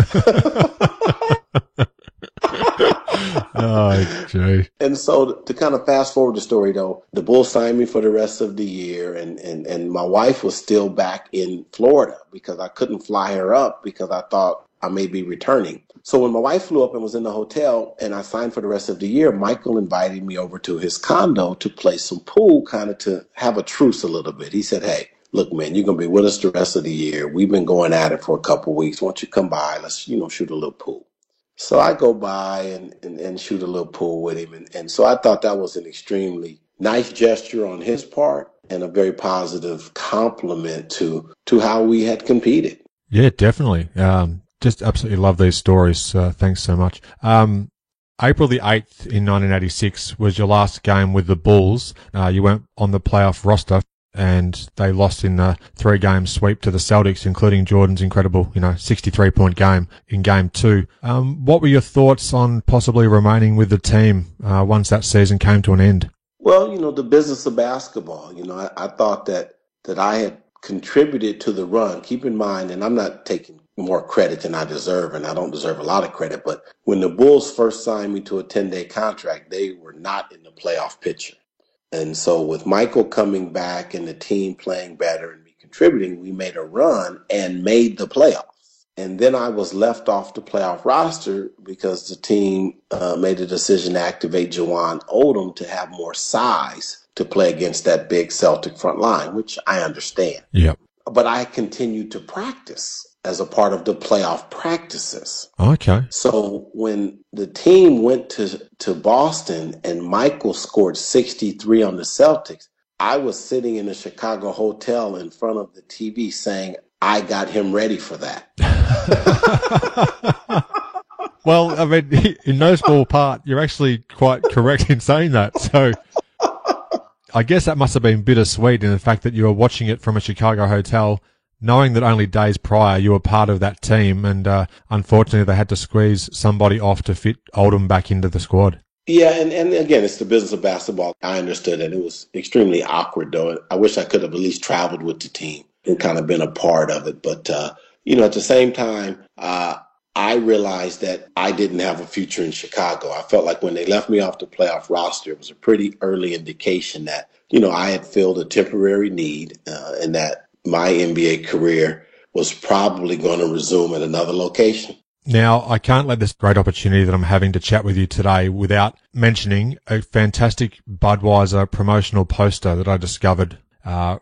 Speaker 2: Oh, gee.
Speaker 1: And so to kind of fast forward the story, though, the Bulls signed me for the rest of the year, and my wife was still back in Florida because I couldn't fly her up because I thought I may be returning. So when my wife flew up and was in the hotel and I signed for the rest of the year, Michael invited me over to his condo to play some pool, kind of to have a truce a little bit. He said, hey, look, man, you're going to be with us the rest of the year. We've been going at it for a couple of weeks. Why don't you come by? Let's, shoot a little pool. So I go by and shoot a little pool with him. And so I thought that was an extremely nice gesture on his part and a very positive compliment to how we had competed.
Speaker 2: Yeah, definitely. Just absolutely love these stories. Thanks so much. April the 8th in 1986 was your last game with the Bulls. You went on the playoff roster and they lost in a 3-game sweep to the Celtics, including Jordan's incredible, 63-point game in Game 2. What were your thoughts on possibly remaining with the team once that season came to an end?
Speaker 1: Well, the business of basketball, I thought that I had contributed to the run. Keep in mind, and I'm not taking more credit than I deserve, and I don't deserve a lot of credit, but when the Bulls first signed me to a 10-day contract, they were not in the playoff picture. And so with Michael coming back and the team playing better and me contributing, we made a run and made the playoffs. And then I was left off the playoff roster because the team made a decision to activate Juwan Odom to have more size to play against that big Celtic front line, which I understand.
Speaker 2: Yep.
Speaker 1: But I continued to practice as a part of the playoff practices.
Speaker 2: Okay.
Speaker 1: So when the team went to Boston and Michael scored 63 on the Celtics, I was sitting in a Chicago hotel in front of the TV saying, I got him ready for that.
Speaker 2: Well, I mean, in no small part, you're actually quite correct in saying that. So I guess that must have been bittersweet in the fact that you were watching it from a Chicago hotel, knowing that only days prior you were part of that team, and unfortunately they had to squeeze somebody off to fit Oldham back into the squad.
Speaker 1: Yeah, and again, it's the business of basketball. I understood that. It was extremely awkward, though. I wish I could have at least traveled with the team and kind of been a part of it. But, at the same time, I realized that I didn't have a future in Chicago. I felt like when they left me off the playoff roster, it was a pretty early indication that, I had filled a temporary need and that my NBA career was probably going to resume at another location.
Speaker 2: Now, I can't let this great opportunity that I'm having to chat with you today without mentioning a fantastic Budweiser promotional poster that I discovered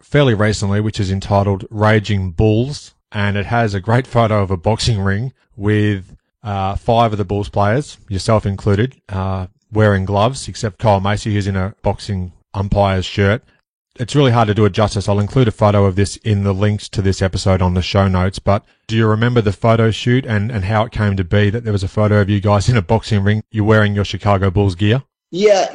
Speaker 2: fairly recently, which is entitled Raging Bulls, and it has a great photo of a boxing ring with 5 of the Bulls players, yourself included, wearing gloves, except Kyle Macy, who's in a boxing umpire's shirt. It's really hard to do it justice. I'll include a photo of this in the links to this episode on the show notes, but do you remember the photo shoot and how it came to be that there was a photo of you guys in a boxing ring, you're wearing your Chicago Bulls gear?
Speaker 1: Yeah,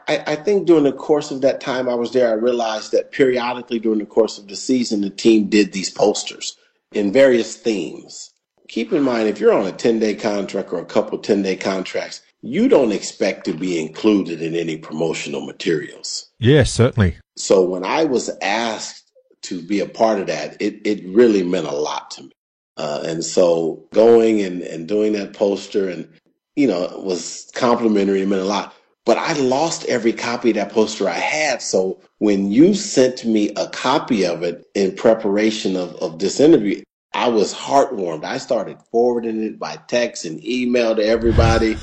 Speaker 1: I think during the course of that time I was there, I realized that periodically during the course of the season, the team did these posters in various themes. Keep in mind, if you're on a 10-day contract or a couple 10-day contracts, you don't expect to be included in any promotional materials.
Speaker 2: Yes, certainly.
Speaker 1: So when I was asked to be a part of that, it really meant a lot to me. And so going and doing that poster and, it was complimentary, it meant a lot. But I lost every copy of that poster I had. So when you sent me a copy of it in preparation of this interview, I was heartwarmed. I started forwarding it by text and email to everybody.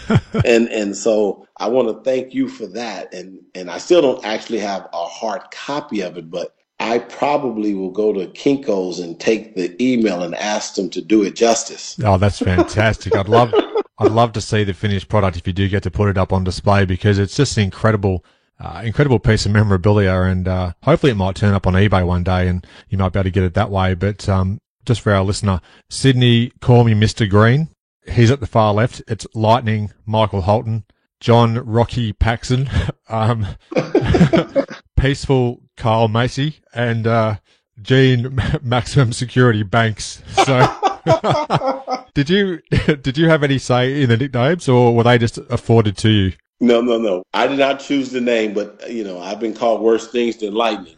Speaker 1: and so I want to thank you for that. And I still don't actually have a hard copy of it, but I probably will go to Kinko's and take the email and ask them to do it justice.
Speaker 2: Oh, that's fantastic. I'd love to see the finished product if you do get to put it up on display, because it's just an incredible piece of memorabilia, and hopefully it might turn up on eBay one day and you might be able to get it that way. But just for our listener, Sydney, call me Mr. Green. He's at the far left. It's Lightning, Michael Holton, John Rocky Paxson, Peaceful Kyle Macy, and Gene Maximum Security Banks. So did you have any say in the nicknames, or were they just afforded to you?
Speaker 1: No. I did not choose the name, but I've been called worse things than Lightning.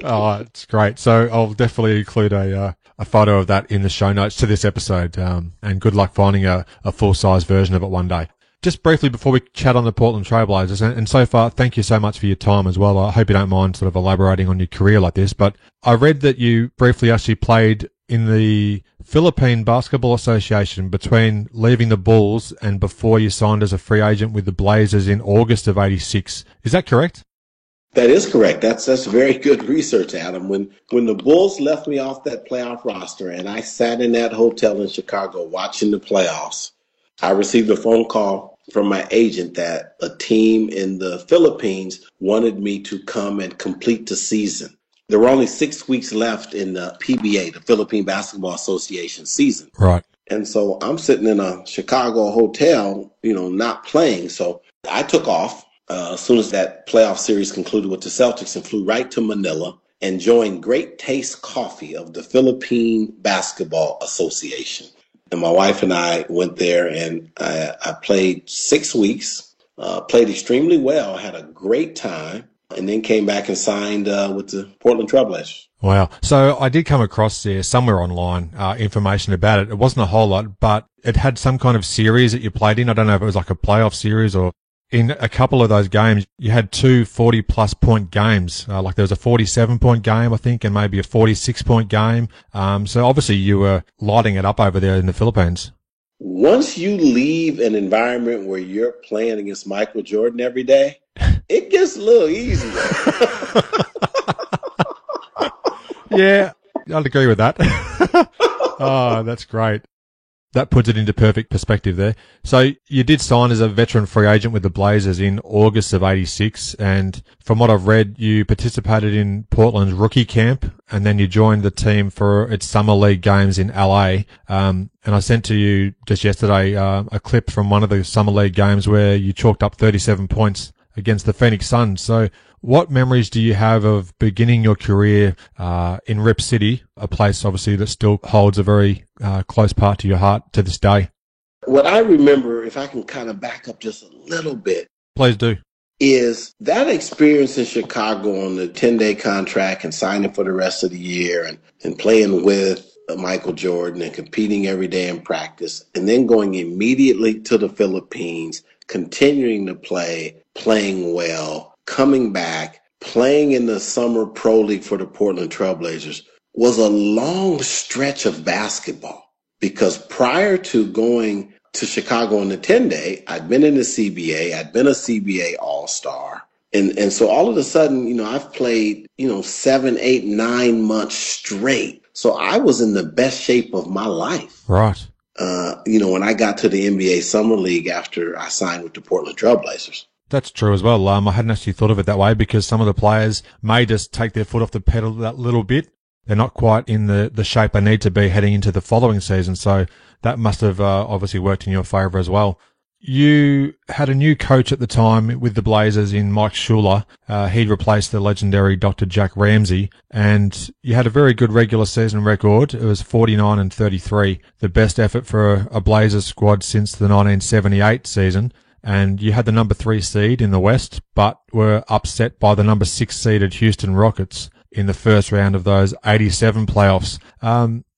Speaker 2: Oh, it's great. So I'll definitely include a photo of that in the show notes to this episode. And good luck finding a full-size version of it one day. Just briefly before we chat on the Portland Trailblazers, and so far, thank you so much for your time as well. I hope you don't mind sort of elaborating on your career like this, but I read that you briefly actually played in the Philippine Basketball Association between leaving the Bulls and before you signed as a free agent with the Blazers in August of '86. Is that correct?
Speaker 1: That is correct. That's very good research, Adam. When the Bulls left me off that playoff roster and I sat in that hotel in Chicago watching the playoffs, I received a phone call from my agent that a team in the Philippines wanted me to come and complete the season. There were only 6 weeks left in the PBA, the Philippine Basketball Association season.
Speaker 2: Right.
Speaker 1: And so I'm sitting in a Chicago hotel, not playing. So I took off as soon as that playoff series concluded with the Celtics and flew right to Manila and joined Great Taste Coffee of the Philippine Basketball Association. And my wife and I went there, and I played 6 weeks, played extremely well, had a great time, and then came back and signed with the Portland Trailblazers.
Speaker 2: Wow. So I did come across there somewhere online information about it. It wasn't a whole lot, but it had some kind of series that you played in. I don't know if it was like a playoff series or... in a couple of those games, you had 2 40-plus point games. Like there was a 47-point game, I think, and maybe a 46-point game. So obviously you were lighting it up over there in the Philippines.
Speaker 1: Once you leave an environment where you're playing against Michael Jordan every day, it gets a little easier.
Speaker 2: Yeah, I'd agree with that. Oh, that's great. That puts it into perfect perspective there. So you did sign as a veteran free agent with the Blazers in August of 86. And from what I've read, you participated in Portland's rookie camp and then you joined the team for its summer league games in LA. And I sent to you just yesterday, a clip from one of the summer league games where you chalked up 37 points against the Phoenix Suns. So what memories do you have of beginning your career in Rip City, a place obviously that still holds a very close part to your heart to this day?
Speaker 1: What I remember, if I can kind of back up just a little bit.
Speaker 2: Please do.
Speaker 1: Is that experience in Chicago on the 10-day contract and signing for the rest of the year and playing with Michael Jordan and competing every day in practice and then going immediately to the Philippines, continuing to play, playing well, coming back, playing in the summer pro league for the Portland Trailblazers was a long stretch of basketball because prior to going to Chicago on the 10-day, I'd been in the CBA, I'd been a CBA All-Star. And so all of a sudden, I've played, 7, 8, 9 months straight. So I was in the best shape of my life.
Speaker 2: Right.
Speaker 1: When I got to the NBA Summer League after I signed with the Portland Trailblazers.
Speaker 2: That's true as well. I hadn't actually thought of it that way because some of the players may just take their foot off the pedal that little bit. They're not quite in the shape they need to be heading into the following season. So that must have obviously worked in your favour as well. You had a new coach at the time with the Blazers in Mike Schuler. He'd replaced the legendary Dr. Jack Ramsey, and you had a very good regular season record. It was 49-33, the best effort for a Blazers squad since the 1978 season. And you had the number 3 seed in the West, but were upset by the number 6 seeded Houston Rockets in the first round of those 87 playoffs.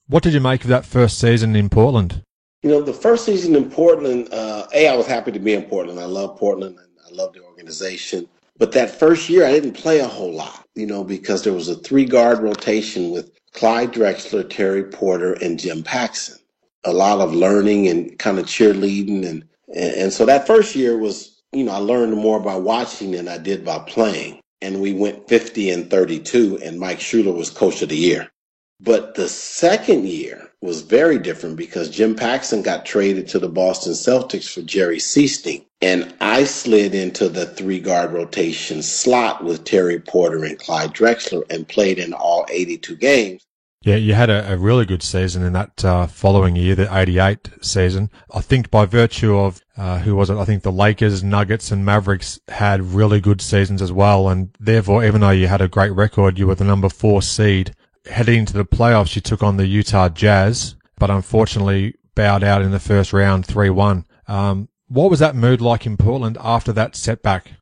Speaker 2: What did you make of that first season in Portland?
Speaker 1: The first season in Portland, I was happy to be in Portland. I love Portland and I love the organization. But that first year, I didn't play a whole lot, because there was a 3-guard rotation with Clyde Drexler, Terry Porter, and Jim Paxson. A lot of learning and kind of cheerleading. And so that first year was, I learned more by watching than I did by playing. And we went 50-32, and Mike Schuler was coach of the year. But the second year was very different because Jim Paxson got traded to the Boston Celtics for Jerry Sichting. And I slid into the 3-guard rotation slot with Terry Porter and Clyde Drexler and played in all 82 games.
Speaker 2: Yeah, you had a really good season in that following year, the 88 season. I think by virtue of, who was it? I think the Lakers, Nuggets and Mavericks had really good seasons as well. And therefore, even though you had a great record, you were the number 4 seed. Heading into the playoffs, you took on the Utah Jazz, but unfortunately bowed out in the first round 3-1. What was that mood like in Portland after that setback?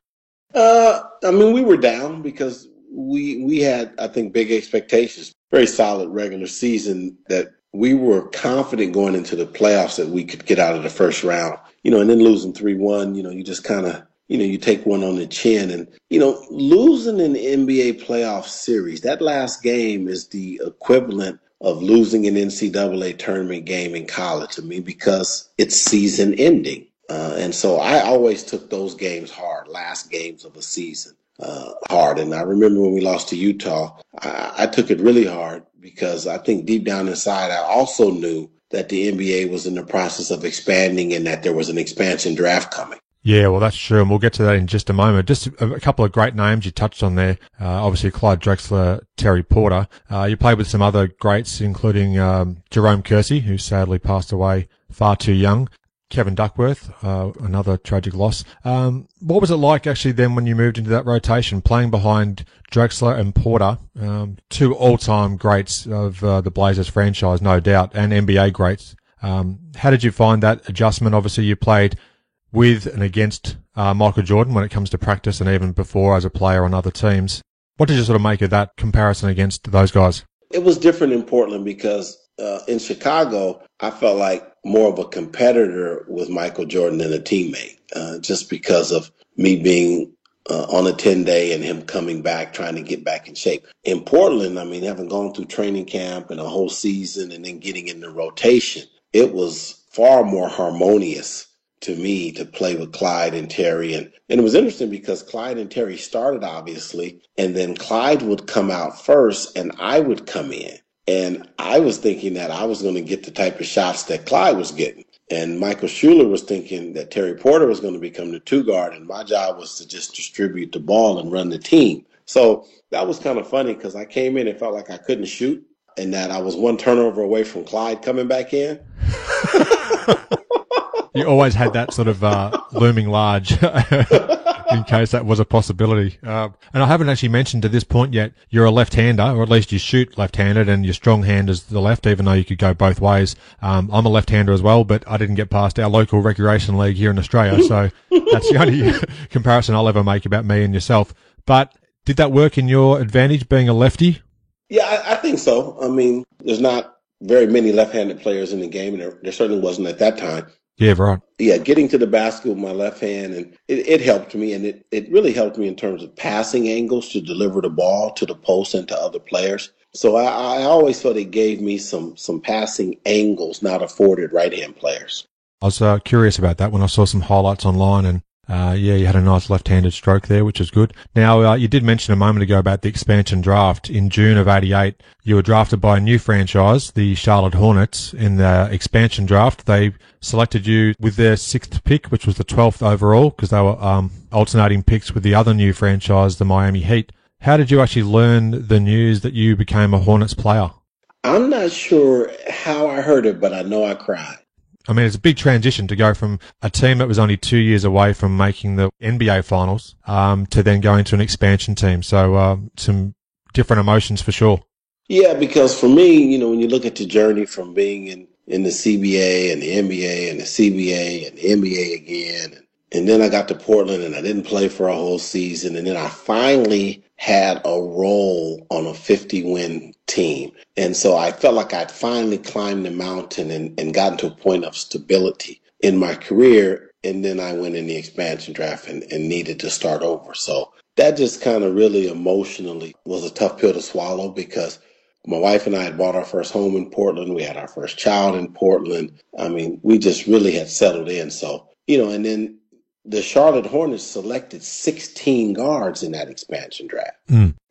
Speaker 1: We were down because we had, I think, big expectations. Very solid regular season that we were confident going into the playoffs that we could get out of the first round, and then losing 3-1, you just kind of, you take one on the chin and, losing an NBA playoff series, that last game is the equivalent of losing an NCAA tournament game in college to me because it's season ending. And so I always took those games hard, last games of a season. Hard. And I remember when we lost to Utah, I took it really hard because I think deep down inside, I also knew that the NBA was in the process of expanding and that there was an expansion draft coming.
Speaker 2: Yeah, well, that's true. And we'll get to that in just a moment. Just a couple of great names you touched on there. Obviously, Clyde Drexler, Terry Porter. You played with some other greats, including Jerome Kersey, who sadly passed away far too young. Kevin Duckworth, another tragic loss. What was it like actually then when you moved into that rotation, playing behind Drexler and Porter, 2 all-time greats of the Blazers franchise, no doubt, and NBA greats? How did you find that adjustment? Obviously, you played with and against Michael Jordan when it comes to practice and even before as a player on other teams. What did you sort of make of that comparison against those guys?
Speaker 1: It was different in Portland because in Chicago, I felt like more of a competitor with Michael Jordan than a teammate, just because of me being on a 10-day and him coming back, trying to get back in shape. In Portland, I mean, having gone through training camp and a whole season and then getting in the rotation, it was far more harmonious to me to play with Clyde and Terry. And it was interesting because Clyde and Terry started, obviously, and then Clyde would come out first and I would come in. And I was thinking that I was going to get the type of shots that Clyde was getting. And Michael Schuler was thinking that Terry Porter was going to become the two guard, and my job was to just distribute the ball and run the team. So that was kind of funny because I came in and felt like I couldn't shoot and that I was one turnover away from Clyde coming back in.
Speaker 2: You always had that sort of looming large in case that was a possibility. And I haven't actually mentioned to this point yet, you're a left-hander, or at least you shoot left-handed, and your strong hand is the left, even though you could go both ways. I'm a left-hander as well, but I didn't get past our local recreation league here in Australia, so that's the only comparison I'll ever make about me and yourself. But did that work in your advantage, being a lefty?
Speaker 1: Yeah, I think so. I mean, there's not very many left-handed players in the game, and there certainly wasn't at that time.
Speaker 2: Yeah, right.
Speaker 1: Yeah, getting to the basket with my left hand, and it helped me, and it really helped me in terms of passing angles to deliver the ball to the post and to other players. So I always felt it gave me some passing angles not afforded right-hand players.
Speaker 2: I was curious about that when I saw some highlights online, and yeah, you had a nice left-handed stroke there, which is good. Now, you did mention a moment ago about the expansion draft. In June of '88, you were drafted by a new franchise, the Charlotte Hornets, in the expansion draft. They selected you with their 6th pick, which was the 12th overall, because they were alternating picks with the other new franchise, the Miami Heat. How did you actually learn the news that you became a Hornets player?
Speaker 1: I'm not sure how I heard it, but I know I cried.
Speaker 2: I mean, it's a big transition to go from a team that was only 2 years away from making the NBA finals to then going to an expansion team. So some different emotions for sure.
Speaker 1: Yeah, because for me, when you look at the journey from being in the CBA and the NBA and the CBA and the NBA again, and then I got to Portland and I didn't play for a whole season, and then I finally had a role on a 50-win team. And so I felt like I'd finally climbed the mountain and gotten to a point of stability in my career. And then I went in the expansion draft and needed to start over. So that just kind of really emotionally was a tough pill to swallow because my wife and I had bought our first home in Portland. We had our first child in Portland. I mean, we just really had settled in. So, and then the Charlotte Hornets selected 16 guards in that expansion draft.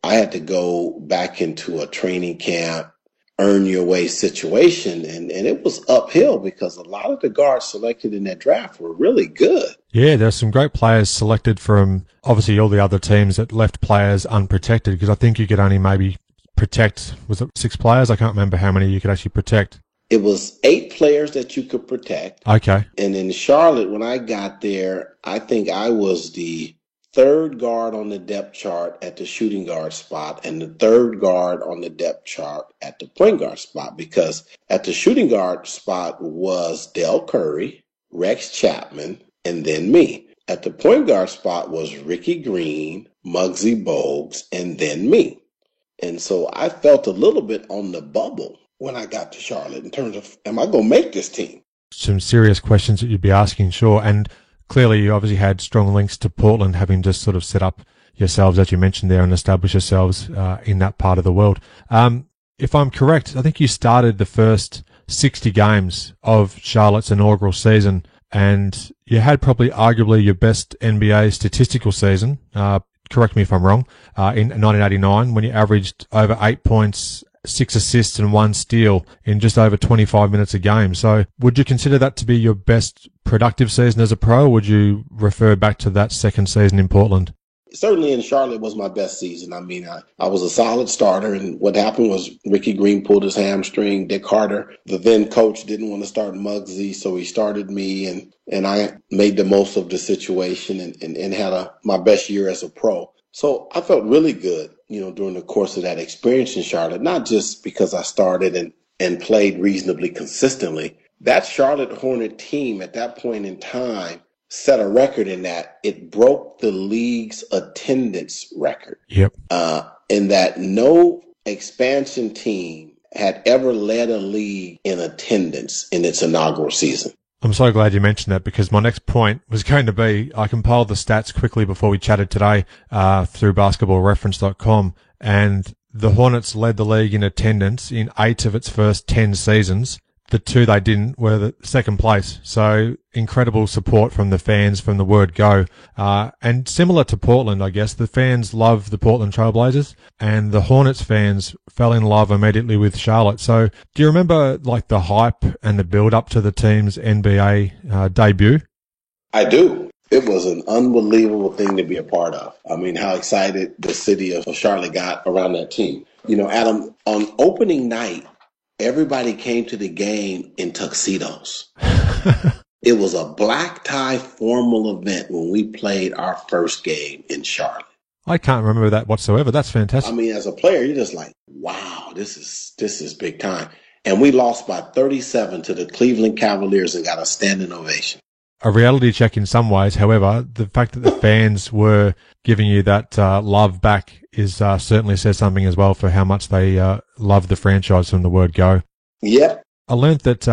Speaker 1: I had to go back into a training camp, earn your way situation, and it was uphill because a lot of the guards selected in that draft were really good.
Speaker 2: Yeah, there's some great players selected from obviously all the other teams that left players unprotected, because I think you could only maybe protect, was it 6 players? I can't remember how many you could actually protect.
Speaker 1: It was 8 players that you could protect.
Speaker 2: Okay.
Speaker 1: And in Charlotte, when I got there, I think I was the 3rd guard on the depth chart at the shooting guard spot and the 3rd guard on the depth chart at the point guard spot, because at the shooting guard spot was Del Curry, Rex Chapman, and then me. At the point guard spot was Ricky Green, Muggsy Bogues, and then me. And so I felt a little bit on the bubble when I got to Charlotte in terms of, am I going to make this team?
Speaker 2: Some serious questions that you'd be asking, sure. And clearly you obviously had strong links to Portland, having just sort of set up yourselves, as you mentioned there, and established yourselves in that part of the world. If I'm correct, I think you started the first 60 games of Charlotte's inaugural season, and you had probably arguably your best NBA statistical season, correct me if I'm wrong, in 1989, when you averaged over 8 points, 6 assists and 1 steal in just over 25 minutes a game. So would you consider that to be your best productive season as a pro, or would you refer back to that second season in Portland?
Speaker 1: Certainly in Charlotte was my best season. I mean, I was a solid starter, and what happened was Ricky Green pulled his hamstring. Dick Carter, the then coach, didn't want to start Muggsy, so he started me, and I made the most of the situation and had my best year as a pro. So I felt really good, during the course of that experience in Charlotte, not just because I started and played reasonably consistently. That Charlotte Hornet team at that point in time set a record in that it broke the league's attendance record.
Speaker 2: Yep.
Speaker 1: In that no expansion team had ever led a league in attendance in its inaugural season.
Speaker 2: I'm so glad you mentioned that, because my next point was going to be, I compiled the stats quickly before we chatted today through basketballreference.com, and the Hornets led the league in attendance in 8 of its first 10 seasons. The 2 they didn't were the second place. So incredible support from the fans from the word go. And similar to Portland, I guess, the fans love the Portland Trailblazers, and the Hornets fans fell in love immediately with Charlotte. So do you remember like the hype and the build up to the team's NBA debut?
Speaker 1: I do. It was an unbelievable thing to be a part of. I mean, how excited the city of Charlotte got around that team. You know, Adam, on opening night, everybody came to the game in tuxedos. It was a black tie formal event when we played our first game in Charlotte.
Speaker 2: I can't remember that whatsoever. That's fantastic.
Speaker 1: I mean, as a player, you're just like, wow, this is big time. And we lost by 37 to the Cleveland Cavaliers and got a standing ovation.
Speaker 2: A reality check in some ways. However, the fact that the fans were giving you that love back is certainly says something as well for how much they love the franchise from the word go.
Speaker 1: Yep.
Speaker 2: I learnt that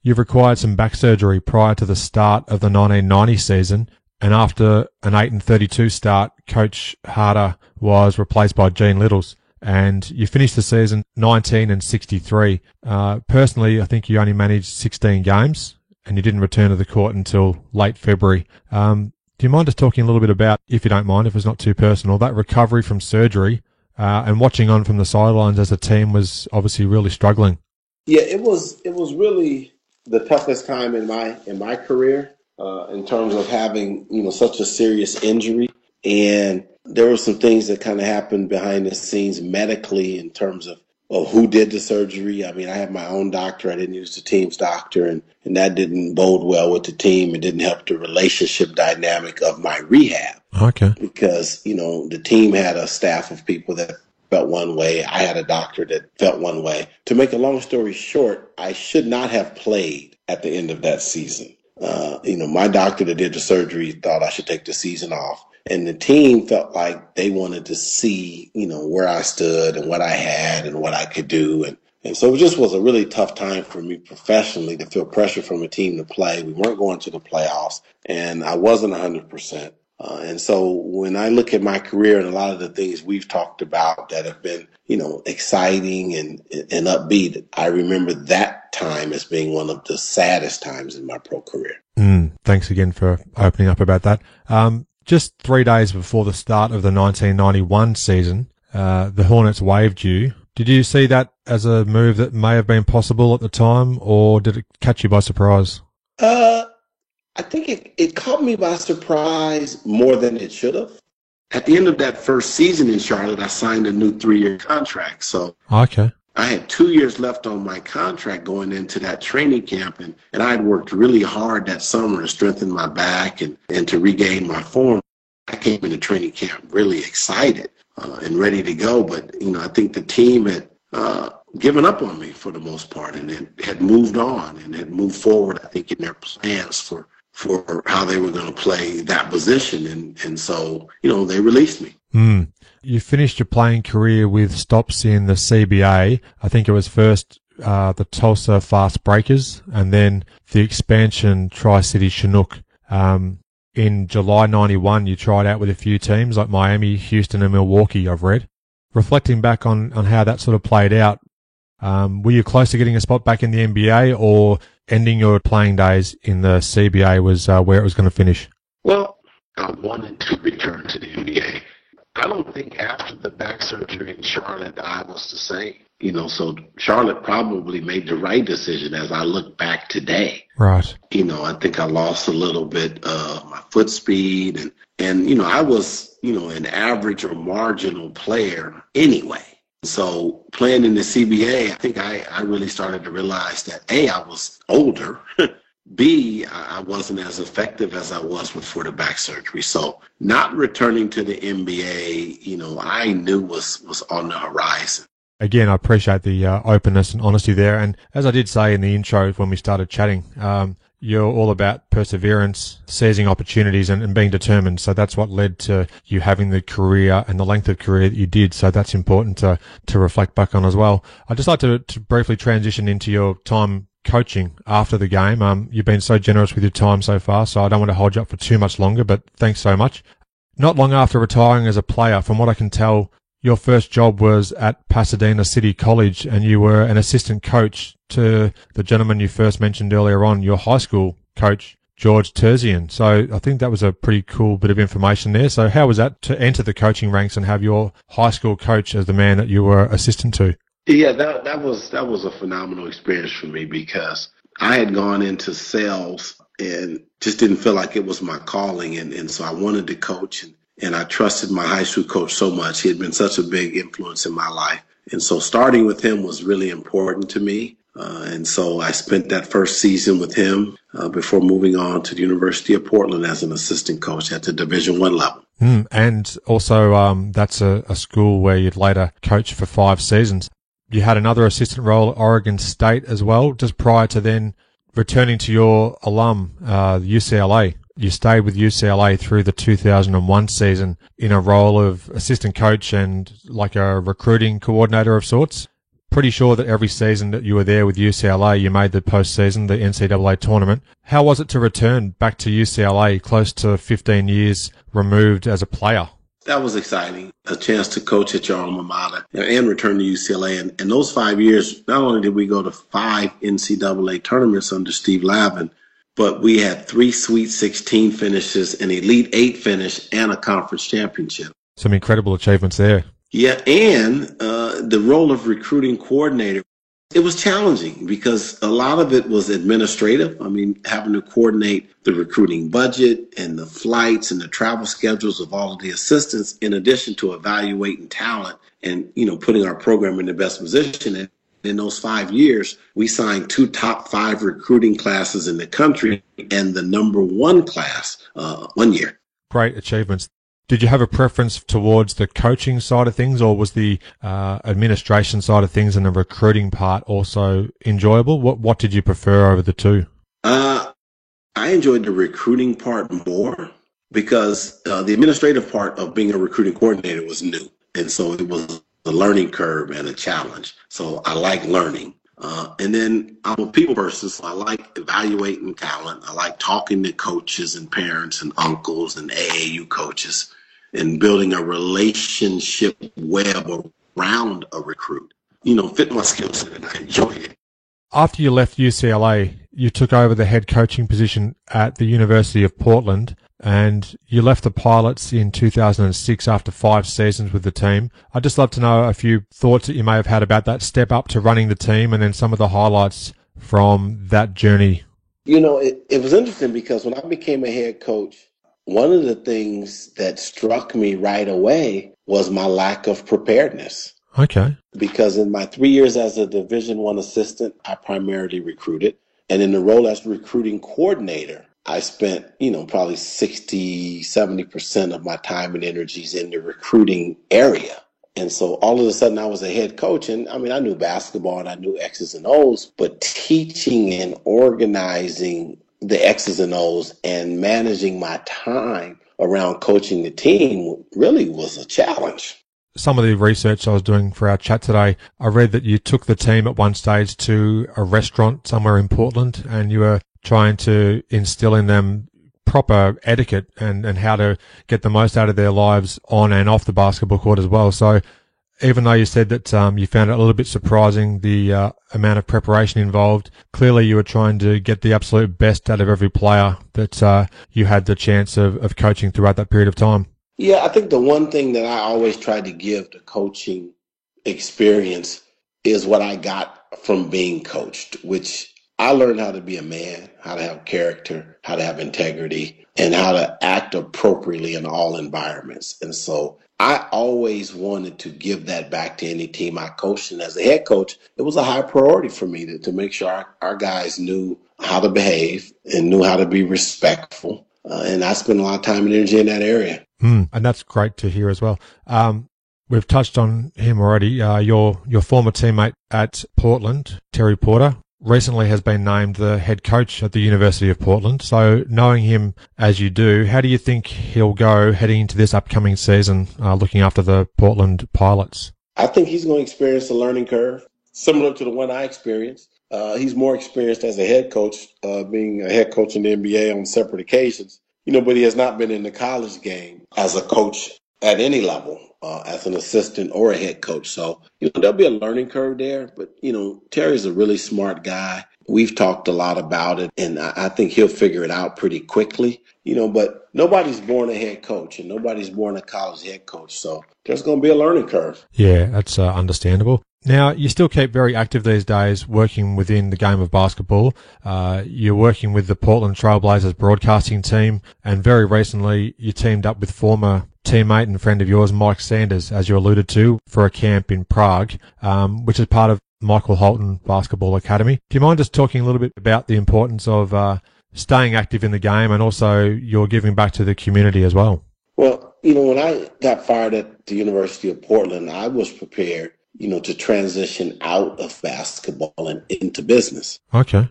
Speaker 2: you've required some back surgery prior to the start of the 1990 season, and after an 8-32 start, Coach Harder was replaced by Gene Littles, and you finished the season 19-63. Personally, I think you only managed 16 games, and you didn't return to the court until late February. Do you mind just talking a little bit about, if you don't mind, if it's not too personal, that recovery from surgery and watching on from the sidelines as the team was obviously really struggling?
Speaker 1: Yeah, it was really the toughest time in my career in terms of having, you know, such a serious injury. And there were some things that kind of happened behind the scenes medically in terms of who did the surgery. I mean, I had my own doctor. I didn't use the team's doctor, and that didn't bode well with the team. It didn't help the relationship dynamic of my rehab.
Speaker 2: Okay.
Speaker 1: Because, you know, the team had a staff of people that felt one way. I had a doctor that felt one way. To make a long story short, I should not have played at the end of that season. You know, my doctor that did the surgery thought I should take the season off. And the team felt like they wanted to see, you know, where I stood and what I had and what I could do. And so it just was a really tough time for me professionally to feel pressure from a team to play. We weren't going to the playoffs, and I wasn't 100%. And so when I look at my career and a lot of the things we've talked about that have been, you know, exciting and upbeat, I remember that time as being one of the saddest times in my pro career.
Speaker 2: Thanks again for opening up about that. Just 3 days before the start of the 1991 season, the Hornets waived you. Did you see that as a move that may have been possible at the time, or did it catch you by surprise?
Speaker 1: I think it caught me by surprise more than it should have. At the end of that first season in Charlotte, I signed a new 3-year contract. So
Speaker 2: okay.
Speaker 1: I had 2 years left on my contract going into that training camp, and I had worked really hard that summer to strengthen my back and to regain my form. I came into training camp really excited and ready to go, but, you know, I think the team had given up on me for the most part, and had moved on and had moved forward, I think, in their plans for how they were going to play that position. And so, you know, they released me.
Speaker 2: You finished your playing career with stops in the CBA. I think it was first the Tulsa Fast Breakers and then the expansion Tri-City Chinook. In July 91, you tried out with a few teams like Miami, Houston and Milwaukee, I've read. Reflecting back on how that sort of played out, were you close to getting a spot back in the NBA, or ending your playing days in the CBA was where it was going to finish?
Speaker 1: Well, I wanted to return to the NBA. I don't think after the back surgery in Charlotte, I was the same. You know, so Charlotte probably made the right decision as I look back today.
Speaker 2: Right.
Speaker 1: You know, I think I lost a little bit of my foot speed, and you know, I was, you know, an average or marginal player anyway. So playing in the CBA, I think I really started to realize that A, I was older. B, I wasn't as effective as I was before the back surgery. So not returning to the NBA, you know, I knew was on the horizon.
Speaker 2: Again, I appreciate the openness and honesty there. And as I did say in the intro when we started chatting, you're all about perseverance, seizing opportunities and being determined. So that's what led to you having the career and the length of career that you did. So that's important to reflect back on as well. I'd just like to briefly transition into your time coaching after the game. You've been so generous with your time so far, so I don't want to hold you up for too much longer, but thanks so much. Not long after retiring as a player, from what I can tell, your first job was at Pasadena City College, and you were an assistant coach to the gentleman you first mentioned earlier on, your high school coach, George Terzian. So I think that was a pretty cool bit of information there. So how was that to enter the coaching ranks and have your high school coach as the man that you were assistant to?
Speaker 1: Yeah, that was a phenomenal experience for me because I had gone into sales and just didn't feel like it was my calling. And so I wanted to coach and I trusted my high school coach so much. He had been such a big influence in my life. And so starting with him was really important to me. And so I spent that first season with him before moving on to the University of Portland as an assistant coach at the Division I level.
Speaker 2: And also that's a school where you'd later coach for 5 seasons. You had another assistant role at Oregon State as well, just prior to then returning to your alum, UCLA. You stayed with UCLA through the 2001 season in a role of assistant coach and like a recruiting coordinator of sorts. Pretty sure that every season that you were there with UCLA, you made the postseason, the NCAA tournament. How was it to return back to UCLA close to 15 years removed as a player?
Speaker 1: That was exciting, a chance to coach at your alma mater and return to UCLA. And those 5 years, not only did we go to 5 NCAA tournaments under Steve Lavin, but we had 3 Sweet 16 finishes, an Elite 8 finish, and a conference championship.
Speaker 2: Some incredible achievements there.
Speaker 1: Yeah, and the role of recruiting coordinator, it was challenging because a lot of it was administrative. I mean, having to coordinate the recruiting budget and the flights and the travel schedules of all of the assistants, in addition to evaluating talent and, putting our program in the best position. And in those 5 years, we signed 2 top 5 recruiting classes in the country and the number 1 class 1 year.
Speaker 2: Great achievements. Did you have a preference towards the coaching side of things, or was the administration side of things and the recruiting part also enjoyable? What did you prefer over the two?
Speaker 1: I enjoyed the recruiting part more because the administrative part of being a recruiting coordinator was new. And so it was a learning curve and a challenge. So I like learning. And then I'm a people person, so I like evaluating talent. I like talking to coaches and parents and uncles and AAU coaches and building a relationship web around a recruit. Fit my skill set, and I enjoy it.
Speaker 2: After you left UCLA, you took over the head coaching position at the University of Portland, and you left the Pilots in 2006 after 5 seasons with the team. I'd just love to know a few thoughts that you may have had about that step up to running the team and then some of the highlights from that journey.
Speaker 1: It was interesting because when I became a head coach, one of the things that struck me right away was my lack of preparedness.
Speaker 2: Okay.
Speaker 1: Because in my 3 years as a Division I assistant, I primarily recruited. And in the role as recruiting coordinator, I spent, probably 60-70% of my time and energies in the recruiting area. And so all of a sudden I was a head coach, and I knew basketball and I knew X's and O's, but teaching and organizing the X's and O's and managing my time around coaching the team really was a challenge.
Speaker 2: Some of the research I was doing for our chat today, I read that you took the team at one stage to a restaurant somewhere in Portland and you were trying to instill in them proper etiquette and how to get the most out of their lives on and off the basketball court as well. So even though you said that you found it a little bit surprising, the amount of preparation involved, clearly you were trying to get the absolute best out of every player that you had the chance of coaching throughout that period of time.
Speaker 1: Yeah, I think the one thing that I always tried to give the coaching experience is what I got from being coached, which I learned how to be a man, how to have character, how to have integrity, and how to act appropriately in all environments. And so I always wanted to give that back to any team I coached. And as a head coach, it was a high priority for me to make sure our guys knew how to behave and knew how to be respectful. And I spent a lot of time and energy in that area.
Speaker 2: And that's great to hear as well. We've touched on him already. Your former teammate at Portland, Terry Porter. recently has been named the head coach at the University of Portland. So knowing him as you do, how do you think he'll go heading into this upcoming season, looking after the Portland Pilots?
Speaker 1: I think he's going to experience a learning curve similar to the one I experienced. He's more experienced as a head coach, being a head coach in the NBA on separate occasions, but he has not been in the college game as a coach at any level, as an assistant or a head coach. So, there'll be a learning curve there. But, Terry's a really smart guy. We've talked a lot about it, and I think he'll figure it out pretty quickly, but nobody's born a head coach and nobody's born a college head coach. So there's going to be a learning curve.
Speaker 2: Yeah, that's understandable. Now, you still keep very active these days working within the game of basketball. You're working with the Portland Trailblazers broadcasting team, and very recently you teamed up with former teammate and friend of yours, Mike Sanders, as you alluded to, for a camp in Prague, which is part of Michael Holton Basketball Academy. Do you mind just talking a little bit about the importance of staying active in the game and also your giving back to the community as well?
Speaker 1: Well, when I got fired at the University of Portland, I was prepared to transition out of basketball and into business.
Speaker 2: Okay.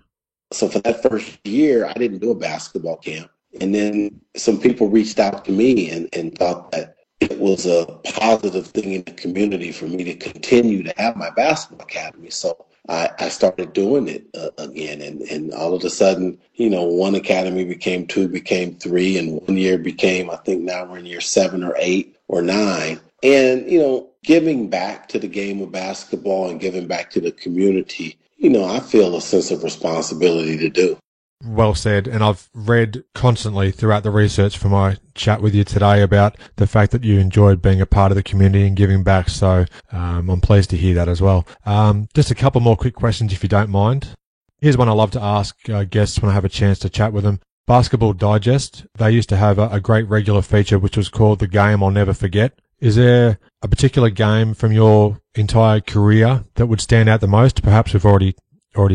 Speaker 1: So for that first year, I didn't do a basketball camp. And then some people reached out to me and thought that it was a positive thing in the community for me to continue to have my basketball academy. So I started doing it again. And all of a sudden, one academy became two, became three, and 1 year became, I think now we're in year 7 or 8 or 9. And, giving back to the game of basketball and giving back to the community, I feel a sense of responsibility to do.
Speaker 2: Well said. And I've read constantly throughout the research for my chat with you today about the fact that you enjoyed being a part of the community and giving back. So I'm pleased to hear that as well. Just a couple more quick questions, if you don't mind. Here's one I love to ask guests when I have a chance to chat with them. Basketball Digest, they used to have a great regular feature which was called The Game I'll Never Forget. Is there a particular game from your entire career that would stand out the most? Perhaps we've already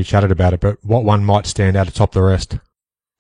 Speaker 2: chatted about it, but what one might stand out atop the rest?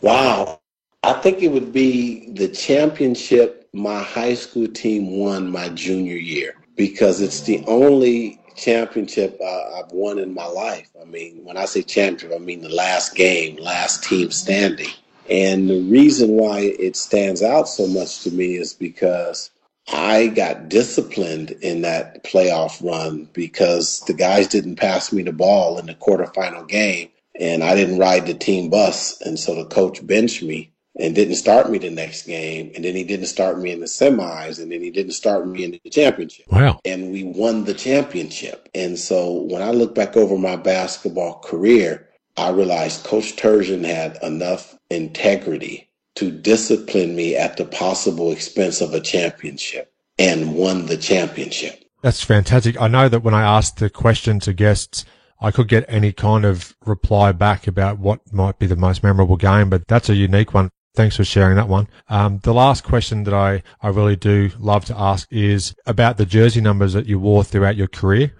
Speaker 1: Wow. I think it would be the championship my high school team won my junior year, because it's the only championship I've won in my life. I mean, when I say championship, I mean the last game, last team standing. And the reason why it stands out so much to me is because I got disciplined in that playoff run because the guys didn't pass me the ball in the quarterfinal game, and I didn't ride the team bus. And so the coach benched me and didn't start me the next game. And then he didn't start me in the semis, and then he didn't start me in the championship.
Speaker 2: Wow.
Speaker 1: And we won the championship. And so when I look back over my basketball career, I realized Coach Turgeon had enough integrity to discipline me at the possible expense of a championship, and won the championship.
Speaker 2: That's fantastic. I know that when I asked the question to guests, I could get any kind of reply back about what might be the most memorable game, but that's a unique one. Thanks for sharing that one. The last question that I really do love to ask is about the jersey numbers that you wore throughout your career.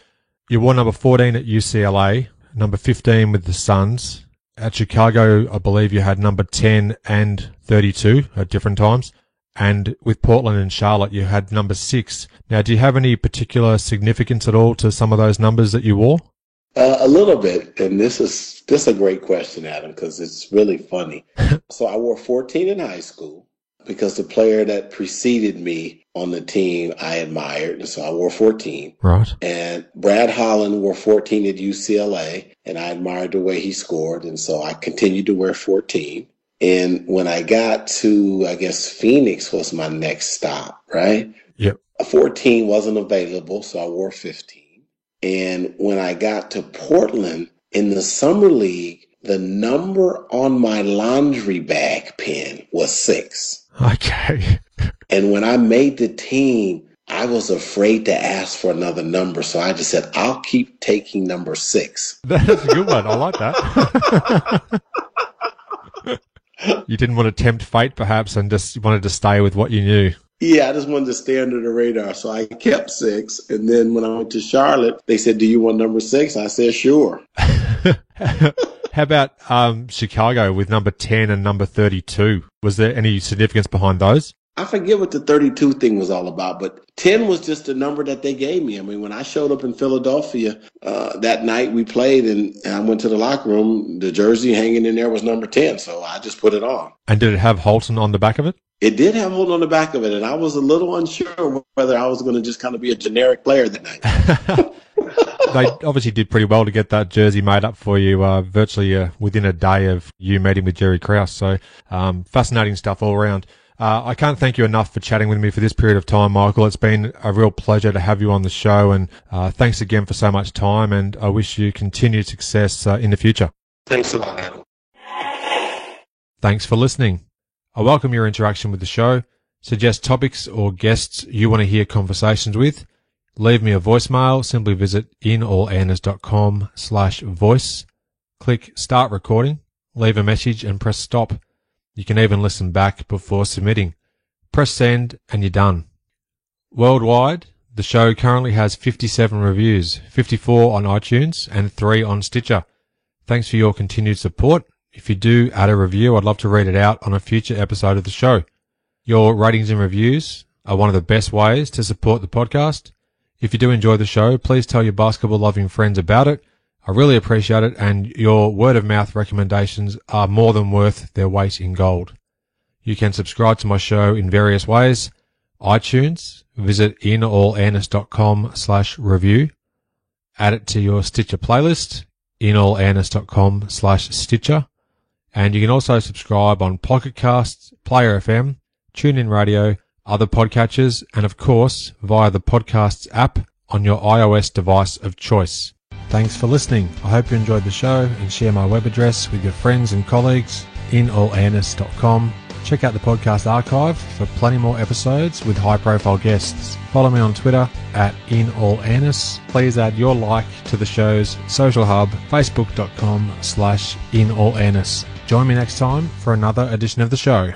Speaker 2: You wore number 14 at UCLA, number 15 with the Suns. At Chicago, I believe you had number 10 and 32 at different times. And with Portland and Charlotte, you had number 6. Now, do you have any particular significance at all to some of those numbers that you wore?
Speaker 1: A little bit. And this is a great question, Adam, because it's really funny. So I wore 14 in high school because the player that preceded me on the team I admired. And so I wore 14.
Speaker 2: Right.
Speaker 1: And Brad Holland wore 14 at UCLA, and I admired the way he scored. And so I continued to wear 14. And when I got to, I guess, Phoenix was my next stop, right?
Speaker 2: Yep.
Speaker 1: 14 wasn't available, so I wore 15. And when I got to Portland in the summer league, the number on my laundry bag pin was 6.
Speaker 2: Okay.
Speaker 1: And when I made the team, I was afraid to ask for another number. So I just said, I'll keep taking number 6.
Speaker 2: That's a good one. I like that. You didn't want to tempt fate, perhaps, and just wanted to stay with what you knew.
Speaker 1: Yeah, I just wanted to stay under the radar. So I kept 6. And then when I went to Charlotte, they said, do you want number 6? I said, sure.
Speaker 2: How about Chicago with number 10 and number 32? Was there any significance behind those?
Speaker 1: I forget what the 32 thing was all about, but 10 was just the number that they gave me. I mean, when I showed up in Philadelphia that night we played and I went to the locker room, the jersey hanging in there was number 10, so I just put it on.
Speaker 2: And did it have Holton on the back of it?
Speaker 1: It did have Holton on the back of it, and I was a little unsure whether I was going to just kind of be a generic player that night.
Speaker 2: They obviously did pretty well to get that jersey made up for you virtually within a day of you meeting with Jerry Krause. So fascinating stuff all around. I can't thank you enough for chatting with me for this period of time, Michael. It's been a real pleasure to have you on the show, and thanks again for so much time, and I wish you continued success in the future.
Speaker 1: Thanks a lot, Adam.
Speaker 2: Thanks for listening. I welcome your interaction with the show. Suggest topics or guests you want to hear conversations with. Leave me a voicemail. Simply visit inallairness.com/voice. Click Start Recording. Leave a message and press stop. You can even listen back before submitting. Press send and you're done. Worldwide, the show currently has 57 reviews, 54 on iTunes and 3 on Stitcher. Thanks for your continued support. If you do add a review, I'd love to read it out on a future episode of the show. Your ratings and reviews are one of the best ways to support the podcast. If you do enjoy the show, please tell your basketball-loving friends about it. I really appreciate it, and your word-of-mouth recommendations are more than worth their weight in gold. You can subscribe to my show in various ways. iTunes, visit inallairness.com/review. Add it to your Stitcher playlist, inallairness.com/Stitcher. And you can also subscribe on Pocket Casts, Player FM, TuneIn Radio, other podcatchers, and of course, via the Podcasts app on your iOS device of choice. Thanks for listening. I hope you enjoyed the show and share my web address with your friends and colleagues, inallairness.com. Check out the podcast archive for plenty more episodes with high-profile guests. Follow me on Twitter @inallairness. Please add your like to the show's social hub, facebook.com/inallairness. Join me next time for another edition of the show.